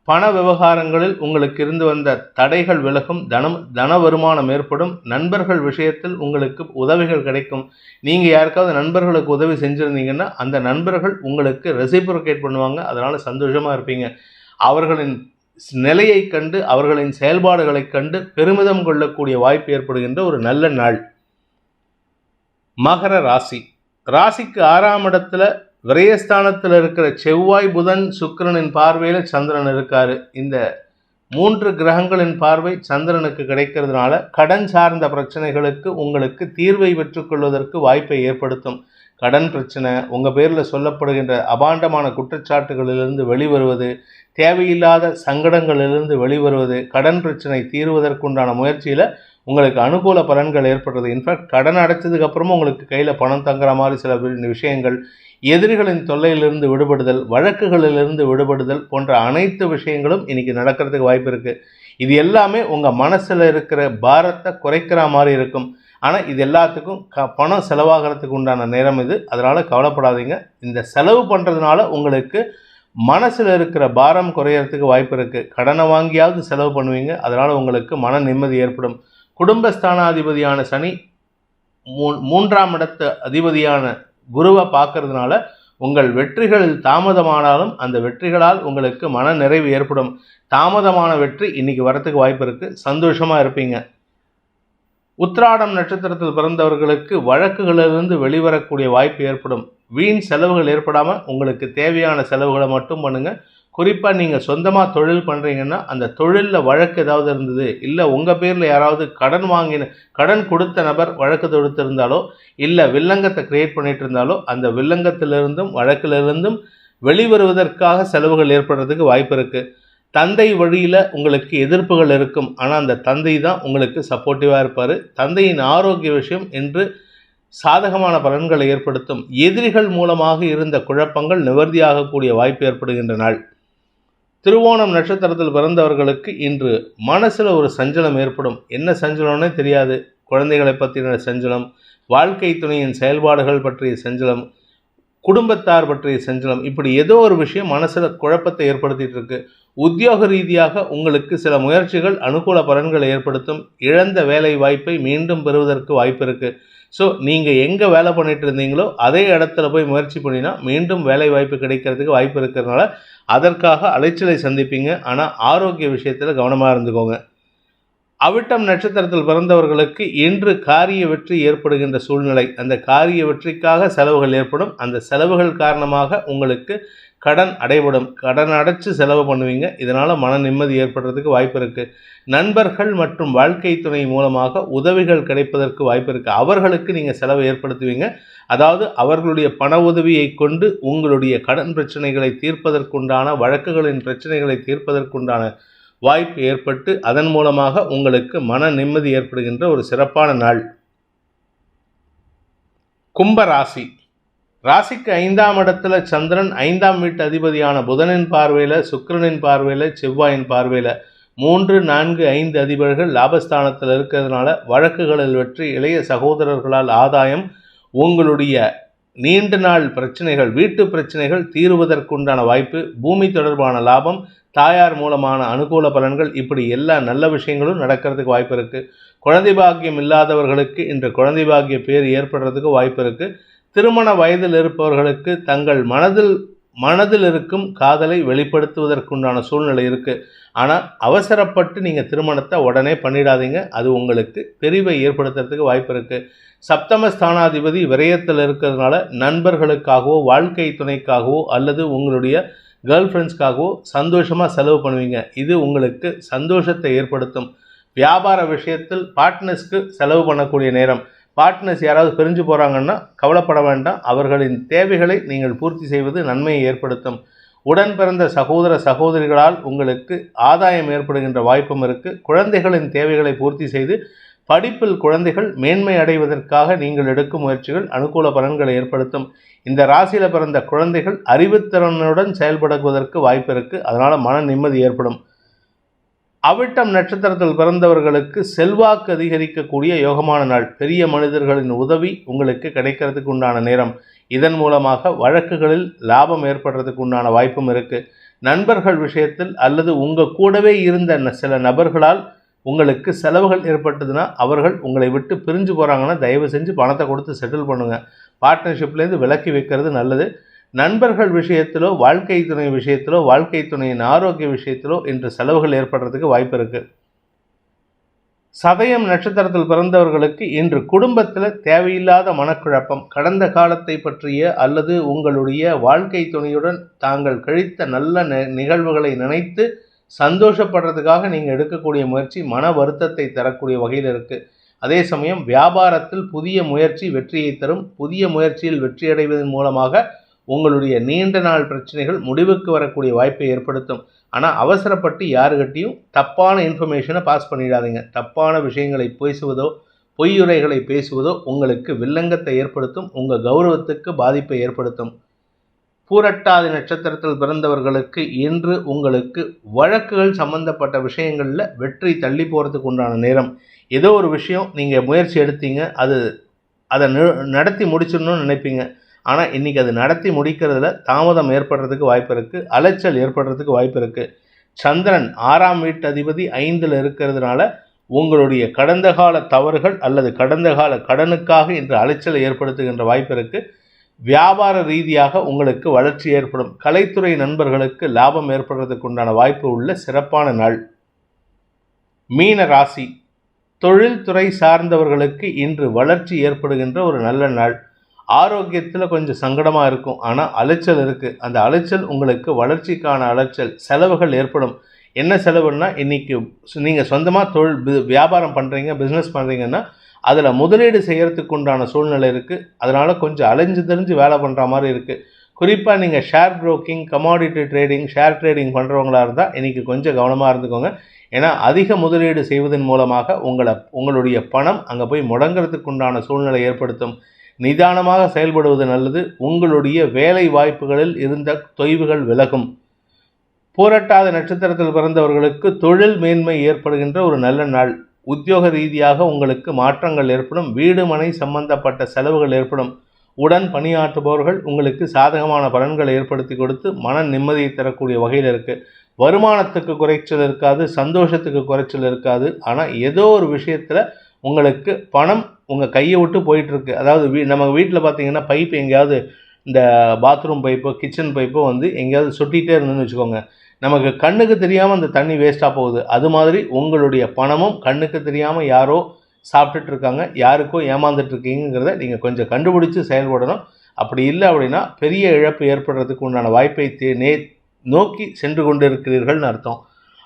பண விவகாரங்களில் உங்களுக்கு இருந்து வந்த தடைகள் விலகும். தன வருமானம் ஏற்படும். நண்பர்கள் விஷயத்தில் உங்களுக்கு உதவிகள் கிடைக்கும். நீங்கள் யாருக்காவது நண்பர்களுக்கு உதவி செஞ்சுருந்தீங்கன்னா அந்த நண்பர்கள் உங்களுக்கு ரெசிப்ரோகேட் பண்ணுவாங்க. அதனால் சந்தோஷமாக இருப்பீங்க. அவர்களின் நிலையை கண்டு, அவர்களின் செயல்பாடுகளை கண்டு பெருமிதம் கொள்ளக்கூடிய வாய்ப்பு ஏற்படுகின்ற ஒரு நல்ல நாள். மகர ராசி. ராசிக்கு 6ஆம் இடத்துல விரயஸ்தானத்தில் இருக்கிற செவ்வாய், புதன், சுக்கிரனின் பார்வையில் சந்திரன் இருக்காரு. இந்த 3 கிரகங்களின் பார்வை சந்திரனுக்கு கிடைக்கிறதுனால கடன் சார்ந்த பிரச்சனைகளுக்கு உங்களுக்கு தீர்வை பெற்றுக்கொள்வதற்கு வாய்ப்பை ஏற்படுத்தும். கடன் பிரச்சனை, உங்கள் பேரில் சொல்லப்படுகின்ற அபாண்டமான குற்றச்சாட்டுகளிலிருந்து வெளிவருவது, தேவையில்லாத சங்கடங்களிலிருந்து வெளிவருவது, கடன் பிரச்சனை தீர்வதற்குண்டான முயற்சியில் உங்களுக்கு அனுகூல பலன்கள் ஏற்படுறது. இன்ஃபேக்ட் கடன் அடைச்சதுக்கப்புறமும் உங்களுக்கு கையில் பணம் தங்குற மாதிரி சில விஷயங்கள், எதிரிகளின் தொல்லையிலிருந்து விடுபடுதல், வழக்குகளிலிருந்து விடுபடுதல் போன்ற அனைத்து விஷயங்களும் இன்னைக்கு நடக்கிறதுக்கு வாய்ப்பு இருக்குது. இது எல்லாமே உங்கள் மனசில் இருக்கிற பாரத்தை குறைக்கிற மாதிரி இருக்கும். ஆனால் இது எல்லாத்துக்கும் பணம் செலவாகிறதுக்கு உண்டான நேரம் இது. அதனால் கவலைப்படாதீங்க. இந்த செலவு பண்ணுறதுனால உங்களுக்கு மனசில் இருக்கிற பாரம் குறையறதுக்கு வாய்ப்பு இருக்குது. கடனை வாங்கியாவது செலவு பண்ணுவீங்க. அதனால் உங்களுக்கு மன நிம்மதி ஏற்படும். குடும்பஸ்தானாதிபதியான சனி 3ஆம் இடத்து அதிபதியான குருவை பார்க்கறதுனால உங்கள் வெற்றிகளில் தாமதமானாலும் அந்த வெற்றிகளால் உங்களுக்கு மன நிறைவு ஏற்படும். தாமதமான வெற்றி இன்னைக்கு வரத்துக்கு வாய்ப்பு இருக்குது. சந்தோஷமாக இருப்பீங்க. உத்திராடம் நட்சத்திரத்தில் பிறந்தவர்களுக்கு வழக்குகளிலிருந்து வெளிவரக்கூடிய வாய்ப்பு ஏற்படும். வீண் செலவுகள் ஏற்படாமல் உங்களுக்கு தேவையான செலவுகளை மட்டும் பண்ணுங்கள். குறிப்பாக நீங்கள் சொந்தமாக தொழில் பண்ணுறீங்கன்னா அந்த தொழிலில் வழக்கு ஏதாவது இருந்தது, இல்லை உங்கள் பேரில் யாராவது கடன் கொடுத்த நபர் வழக்கு தொடுத்திருந்தாலோ, இல்லை வில்லங்கத்தை கிரியேட் பண்ணிட்டு இருந்தாலோ அந்த வில்லங்கத்திலிருந்தும் வழக்கிலிருந்தும் வெளிவருவதற்காக செலவுகள் ஏற்படுறதுக்கு வாய்ப்பு இருக்குது. தந்தை வழியில் உங்களுக்கு எதிர்ப்புகள் இருக்கும். ஆனால் அந்த தந்தை தான் உங்களுக்கு சப்போர்ட்டிவாக இருப்பார். தந்தையின் ஆரோக்கிய விஷயம் என்று சாதகமான பலன்களை ஏற்படுத்தும். எதிரிகள் மூலமாக இருந்த குழப்பங்கள் நிவர்த்தியாகக்கூடிய வாய்ப்பு ஏற்படுகின்ற நாள். திருவோணம் நட்சத்திரத்தில் பிறந்தவர்களுக்கு இன்று மனசில் ஒரு சஞ்சலம் ஏற்படும். என்ன சஞ்சலம்னே தெரியாது. குழந்தைகளை பற்றின சஞ்சலம், வாழ்க்கை துணையின் செயல்பாடுகள் பற்றிய சஞ்சலம், குடும்பத்தார் பற்றிய சஞ்சலம், இப்படி ஏதோ ஒரு விஷயம் மனசில் குழப்பத்தை ஏற்படுத்திட்டு இருக்கு. உத்தியோக ரீதியாக உங்களுக்கு சில முயற்சிகள் அனுகூல பலன்களை ஏற்படுத்தும். இழந்த வேலை வாய்ப்பை மீண்டும் பெறுவதற்கு வாய்ப்பு இருக்குது. ஸோ நீங்கள் எங்கே வேலை பண்ணிட்டு இருந்தீங்களோ அதே இடத்துல போய் முயற்சி பண்ணினா மீண்டும் வேலை வாய்ப்பு கிடைக்கிறதுக்கு வாய்ப்பு இருக்கிறதுனால அதற்காக அலைச்சலை சந்திப்பீங்க. ஆனால் ஆரோக்கிய விஷயத்தில் கவனமாக இருந்துக்கோங்க. அவிட்டம் நட்சத்திரத்தில் பிறந்தவர்களுக்கு இன்று காரிய வெற்றி ஏற்படுகின்ற சூழ்நிலை. அந்த காரிய வெற்றிக்காக செலவுகள் ஏற்படும். அந்த செலவுகள் காரணமாக உங்களுக்கு கடன் அடைபடும். கடன் அடைச்சு செலவு பண்ணுவீங்க. இதனால் மன நிம்மதி ஏற்படுறதுக்கு வாய்ப்பு இருக்குது. நண்பர்கள் மற்றும் வாழ்க்கை துணை மூலமாக உதவிகள் கிடைப்பதற்கு வாய்ப்பு இருக்குது. அவர்களுக்கு நீங்கள் செலவு ஏற்படுத்துவீங்க. அதாவது அவர்களுடைய பண உதவியை கொண்டு உங்களுடைய கடன் பிரச்சனைகளை தீர்ப்பதற்குண்டான, வழக்குகளின் பிரச்சனைகளை தீர்ப்பதற்குண்டான வாய்ப்பு ஏற்பட்டு அதன் மூலமாக உங்களுக்கு மன நிம்மதி ஏற்படுகின்ற ஒரு சிறப்பான நாள். கும்ப ராசி. ராசிக்கு 5ஆம் இடத்துல சந்திரன் 5ஆம் வீட்டு அதிபதியான புதனின் பார்வையில், சுக்கிரனின் பார்வையில், செவ்வாயின் பார்வையில் 3, 4, 5 அதிபர்கள் லாபஸ்தானத்தில் இருக்கிறதுனால வழக்குகளில் வெற்றி, இளைய சகோதரர்களால் ஆதாயம், உங்களுடைய நீண்ட நாள் பிரச்சனைகள், வீட்டு பிரச்சனைகள் தீருவதற்குண்டான வாய்ப்பு, பூமி தொடர்பான லாபம், தாயார் மூலமான அனுகூல பலன்கள், இப்படி எல்லா நல்ல விஷயங்களும் நடக்கிறதுக்கு வாய்ப்பு இருக்குது. குழந்தை பாக்கியம் இல்லாதவர்களுக்கு இன்று குழந்தை பாக்கிய பேர் ஏற்படுறதுக்கு வாய்ப்பு இருக்குது. திருமண வயதில் இருப்பவர்களுக்கு தங்கள் மனதில் இருக்கும் காதலை வெளிப்படுத்துவதற்குண்டான சூழ்நிலை இருக்குது. ஆனால் அவசரப்பட்டு நீங்கள் திருமணத்தை உடனே பண்ணிடாதீங்க. அது உங்களுக்கு பிரிவை ஏற்படுத்துறதுக்கு வாய்ப்பு இருக்குது. சப்தமஸ்தானாதிபதி விரயத்தில் இருக்கிறதுனால நண்பர்களுக்காகவோ, வாழ்க்கை துணைக்காகவோ அல்லது உங்களுடைய கேர்ள் ஃப்ரெண்ட்ஸ்க்காகவோ சந்தோஷமாக செலவு பண்ணுவீங்க. இது உங்களுக்கு சந்தோஷத்தை ஏற்படுத்தும். வியாபார விஷயத்தில் பார்ட்னர்ஸ்க்கு செலவு பண்ணக்கூடிய நேரம். பார்ட்னர்ஸ் யாராவது பிரிஞ்சு போகிறாங்கன்னா கவலைப்பட வேண்டாம். அவர்களின் தேவைகளை நீங்கள் பூர்த்தி செய்வது நன்மையை ஏற்படுத்தும். உடன் பிறந்த சகோதர சகோதரிகளால் உங்களுக்கு ஆதாயம் ஏற்படுகின்ற வாய்ப்பும் இருக்குது. குழந்தைகளின் தேவைகளை பூர்த்தி செய்து படிப்பில் குழந்தைகள் மேன்மை அடைவதற்காக நீங்கள் எடுக்கும் முயற்சிகள் அனுகூல பலன்களை ஏற்படுத்தும். இந்த ராசியில் பிறந்த குழந்தைகள் அறிவுத்திறனுடன் செயல்படுவதற்கு வாய்ப்பு இருக்குது. அதனால் மன நிம்மதி ஏற்படும். அவிட்டம் நட்சத்திரத்தில் பிறந்தவர்களுக்கு செல்வாக்கு அதிகரிக்கக்கூடிய யோகமான நாள். பெரிய மனிதர்களின் உதவி உங்களுக்கு கிடைக்கிறதுக்கு உண்டான நேரம். இதன் மூலமாக வழக்குகளில் லாபம் ஏற்படுறதுக்கு உண்டான வாய்ப்பும் இருக்குது. நண்பர்கள் விஷயத்தில் அல்லது உங்கள் கூடவே இருந்த சில நபர்களால் உங்களுக்கு செலவுகள் ஏற்பட்டதுன்னா அவர்கள் உங்களை விட்டு பிரிஞ்சு போகிறாங்கன்னா தயவு செஞ்சு பணத்தை கொடுத்து செட்டில் பண்ணுங்கள். பார்ட்னர்ஷிப்லேருந்து விலக்கி வைக்கிறது நல்லது. நண்பர்கள் விஷயத்திலோ, வாழ்க்கை துணை விஷயத்திலோ, வாழ்க்கை துணையின் ஆரோக்கிய விஷயத்திலோ இன்று செலவுகள் ஏற்படுறதுக்கு வாய்ப்பு இருக்குது. சதயம் நட்சத்திரத்தில் பிறந்தவர்களுக்கு இன்று குடும்பத்தில் தேவையில்லாத மனக்குழப்பம், கடந்த காலத்தை பற்றிய அல்லது உங்களுடைய வாழ்க்கை துணையுடன் தாங்கள் கழித்த நல்ல நிகழ்வுகளை நினைத்து சந்தோஷப்படுறதுக்காக நீங்கள் எடுக்கக்கூடிய முயற்சி மன வருத்தத்தை தரக்கூடிய வகையில் இருக்குது. அதே சமயம் வியாபாரத்தில் புதிய முயற்சி வெற்றியை தரும். புதிய முயற்சியில் வெற்றியடைவதன் மூலமாக உங்களுடைய நீண்ட நாள் பிரச்சனைகள் முடிவுக்கு வரக்கூடிய வாய்ப்பை ஏற்படுத்தும். ஆனால் அவசரப்பட்டு யாருக்கிட்டையும் தப்பான இன்ஃபர்மேஷனை பாஸ் பண்ணிடாதீங்க. தப்பான விஷயங்களை பேசுவதோ, பொய்யுரைகளை பேசுவதோ உங்களுக்கு வில்லங்கத்தை ஏற்படுத்தும். உங்கள் கௌரவத்துக்கு பாதிப்பை ஏற்படுத்தும். பூரட்டாதி நட்சத்திரத்தில் பிறந்தவர்களுக்கு இன்று உங்களுக்கு வழக்குகள் சம்பந்தப்பட்ட விஷயங்களில் வெற்றி தள்ளி போகிறதுக்கு உண்டான நேரம். ஏதோ ஒரு விஷயம் நீங்கள் முயற்சி எடுத்தீங்க, அதை நடத்தி முடிச்சிடணும்னு நினைப்பீங்க. ஆனால் இன்றைக்கி அது நடத்தி முடிக்கிறதுல தாமதம் ஏற்படுறதுக்கு வாய்ப்பு இருக்குது, அலைச்சல் ஏற்படுறதுக்கு வாய்ப்பு இருக்குது. சந்திரன் 6ஆம் வீட்டு அதிபதி 5ல் இருக்கிறதுனால உங்களுடைய கடந்த கால தவறுகள் அல்லது கடந்த கால கடனுக்காக இன்று அலைச்சலை ஏற்படுத்துகின்ற வாய்ப்பு இருக்குது. வியாபார ரீதியாக உங்களுக்கு வளர்ச்சி ஏற்படும். கலைத்துறை நண்பர்களுக்கு லாபம் ஏற்படுறதுக்கு உண்டான வாய்ப்பு உள்ள சிறப்பான நாள். மீன ராசி, தொழில்துறை சார்ந்தவர்களுக்கு இன்று வளர்ச்சி ஏற்படுகின்ற ஒரு நல்ல நாள். ஆரோக்கியத்தில் கொஞ்சம் சங்கடமாக இருக்கும், ஆனால் அலைச்சல் இருக்குது. அந்த அலைச்சல் உங்களுக்கு வளர்ச்சிக்கான அலைச்சல். செலவுகள் ஏற்படும். என்ன செலவுன்னா, இன்றைக்கி நீங்கள் சொந்தமாக வியாபாரம் பண்ணுறீங்க, பிஸ்னஸ் பண்ணுறீங்கன்னா அதில் முதலீடு செய்கிறதுக்கு உண்டான சூழ்நிலை இருக்குது. அதனால் கொஞ்சம் அலைஞ்சு தெரிஞ்சு வேலை பண்ணுற மாதிரி இருக்குது. குறிப்பாக நீங்கள் share broking, commodity trading, share trading பண்ணுறவங்களாக இருந்தால் இன்றைக்கி கொஞ்சம் கவனமாக இருந்துக்கோங்க. ஏன்னா அதிக முதலீடு செய்வதன் மூலமாக உங்களுடைய பணம் அங்கே போய் முடங்கிறதுக்கு உண்டான சூழ்நிலை ஏற்படுத்தும். நிதானமாக செயல்படுவது நல்லது. உங்களுடைய வேலை வாய்ப்புகளில் இருந்த தொய்வுகள் விலகும். பூரட்டாதி நட்சத்திரத்தில் பிறந்தவர்களுக்கு தொழில் மேன்மை ஏற்படுகின்ற ஒரு நல்ல நாள். உத்தியோக ரீதியாக உங்களுக்கு மாற்றங்கள் ஏற்படும். வீடு மனை சம்பந்தப்பட்ட செலவுகள் ஏற்படும். உடன் பணியாற்றுபவர்கள் உங்களுக்கு சாதகமான பலன்களை ஏற்படுத்தி கொடுத்து மன நிம்மதியை தரக்கூடிய வகையில் இருக்குது. வருமானத்துக்கு குறைச்சல் இருக்காது, சந்தோஷத்துக்கு குறைச்சல் இருக்காது. ஆனால் ஏதோ ஒரு விஷயத்தில் உங்களுக்கு பணம் உங்கள் கையை விட்டு போயிட்டுருக்கு. அதாவது நம்ம வீட்டில் பார்த்தீங்கன்னா பைப்பு எங்கேயாவது, இந்த பாத்ரூம் பைப்போ கிச்சன் பைப்போ எங்கேயாவது சொட்டிகிட்டே இருந்துன்னு வச்சுக்கோங்க, நமக்கு கண்ணுக்கு தெரியாமல் அந்த தண்ணி வேஸ்ட்டாக போகுது. அது மாதிரி உங்களுடைய பணமும் கண்ணுக்கு தெரியாமல் யாரோ சாப்பிட்டுட்டு இருக்காங்க, யாருக்கோ ஏமாந்துட்டு இருக்கீங்கிறத நீங்கள் கொஞ்சம் கண்டுபிடிச்சி செயல்படணும். அப்படி இல்லை அப்படின்னா பெரிய இழப்பு ஏற்படுறதுக்கு உண்டான வாய்ப்பை நோக்கி சென்று கொண்டு இருக்கிறீர்கள்னு அர்த்தம்.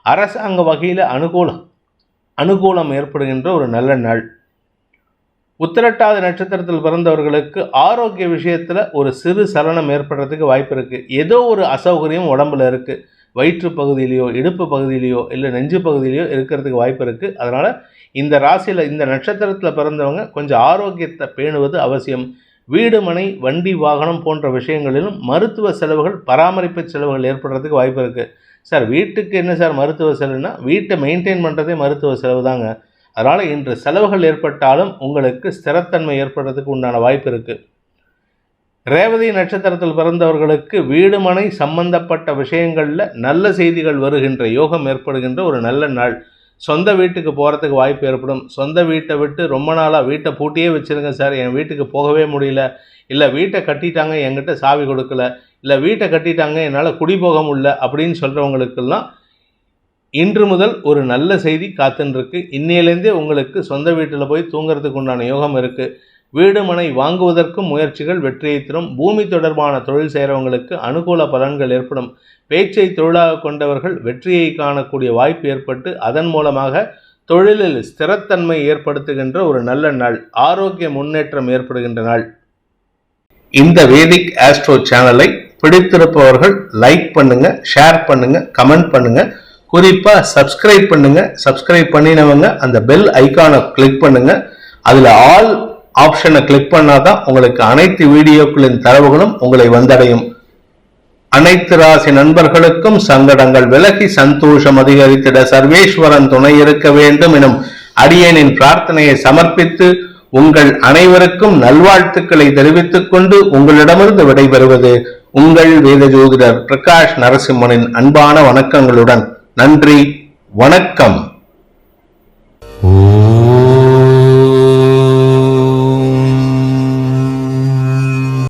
அரசாங்க வகையில் அனுகூலம் ஏற்படுகின்ற ஒரு நல்ல நாள். உத்திரட்டாதி நட்சத்திரத்தில் பிறந்தவர்களுக்கு ஆரோக்கிய விஷயத்தில் ஒரு சிறு சலனம் ஏற்படுறதுக்கு வாய்ப்பு இருக்குது. ஏதோ ஒரு அசௌகரியம் உடம்புல இருக்குது. வயிற்று பகுதியிலையோ இடுப்பு பகுதியிலையோ இல்லை நெஞ்சு பகுதியிலையோ இருக்கிறதுக்கு வாய்ப்பு இருக்குது. அதனால் இந்த ராசியில் இந்த நட்சத்திரத்தில் பிறந்தவங்க கொஞ்சம் ஆரோக்கியத்தை பேணுவது அவசியம். வீடு மனை வண்டி வாகனம் போன்ற விஷயங்களிலும் மருத்துவ செலவுகள் பராமரிப்பு செலவுகள் ஏற்படுறதுக்கு வாய்ப்பு இருக்குது. சார் வீட்டுக்கு என்ன சார் மருத்துவ செலவுனா, வீட்டை மெயின்டைன் பண்ணுறதே மருத்துவ செலவு தாங்க. அதனால் இன்று செலவுகள் ஏற்பட்டாலும் உங்களுக்கு ஸ்திரத்தன்மை ஏற்படுறதுக்கு உண்டான வாய்ப்பு இருக்குது. ரேவதி நட்சத்திரத்தில் பிறந்தவர்களுக்கு வீடு மனை சம்பந்தப்பட்ட விஷயங்களில் நல்ல செய்திகள் வருகின்ற யோகம் ஏற்படுகின்ற ஒரு நல்ல நாள். சொந்த வீட்டுக்கு போகிறதுக்கு வாய்ப்பு ஏற்படும். சொந்த வீட்டை விட்டு ரொம்ப நாளாக வீட்டை பூட்டியே வச்சுருங்க சார், என் வீட்டுக்கு போகவே முடியல, இல்லை வீட்டை கட்டிட்டாங்க என்கிட்ட சாவி கொடுக்கல, இல்லை வீட்டை கட்டிட்டாங்க என்னால் குடி போக முடியல அப்படின்னு சொல்கிறவங்களுக்கெல்லாம் இன்று முதல் ஒரு நல்ல செய்தி காத்துருக்கு. இன்னையிலேருந்தே உங்களுக்கு சொந்த வீட்டில் போய் தூங்கிறதுக்கு உண்டான யோகம் இருக்குது. வீடு மனை வாங்குவதற்கும் முயற்சிகள் வெற்றியை தரும். பூமி தொடர்பான தொழில் செய்கிறவங்களுக்கு அனுகூல பலன்கள் ஏற்படும். பேச்சை தொழிலாக கொண்டவர்கள் வெற்றியை காணக்கூடிய வாய்ப்பு ஏற்பட்டு அதன் மூலமாக தொழிலில் ஸ்திரத்தன்மை ஏற்படுத்துகின்ற ஒரு நல்ல நாள். ஆரோக்கிய முன்னேற்றம் ஏற்படுகின்ற நாள். இந்த வேதிக் ஆஸ்ட்ரோ சேனலை பிடித்திருப்பவர்கள் லைக் பண்ணுங்க, ஷேர் பண்ணுங்க, கமெண்ட் பண்ணுங்க. குறிப்பாக சப்ஸ்கிரைப் பண்ணுங்க. சப்ஸ்கிரைப் பண்ணினவங்க அந்த பெல் ஐக்கானை கிளிக் பண்ணுங்க. அதில் ஆல் ஆப்ஷனை கிளிக் பண்ணாதான் உங்களுக்கு அனைத்து வீடியோக்களின் தரவுகளும் உங்களை வந்தடையும். அனைத்து ராசி நண்பர்களுக்கும் சங்கடங்கள் விலகி சந்தோஷம் அதிகரித்திட சர்வேஸ்வரன் துணை இருக்க வேண்டும் எனும் அடியேனின் பிரார்த்தனையை சமர்ப்பித்து உங்கள் அனைவருக்கும் நல்வாழ்த்துக்களை தெரிவித்துக் கொண்டு உங்களிடமிருந்து விடைபெறுவது உங்கள் வேத ஜோதிடர் பிரகாஷ் நரசிம்மனின் அன்பான வணக்கங்களுடன். நன்றி, வணக்கம்.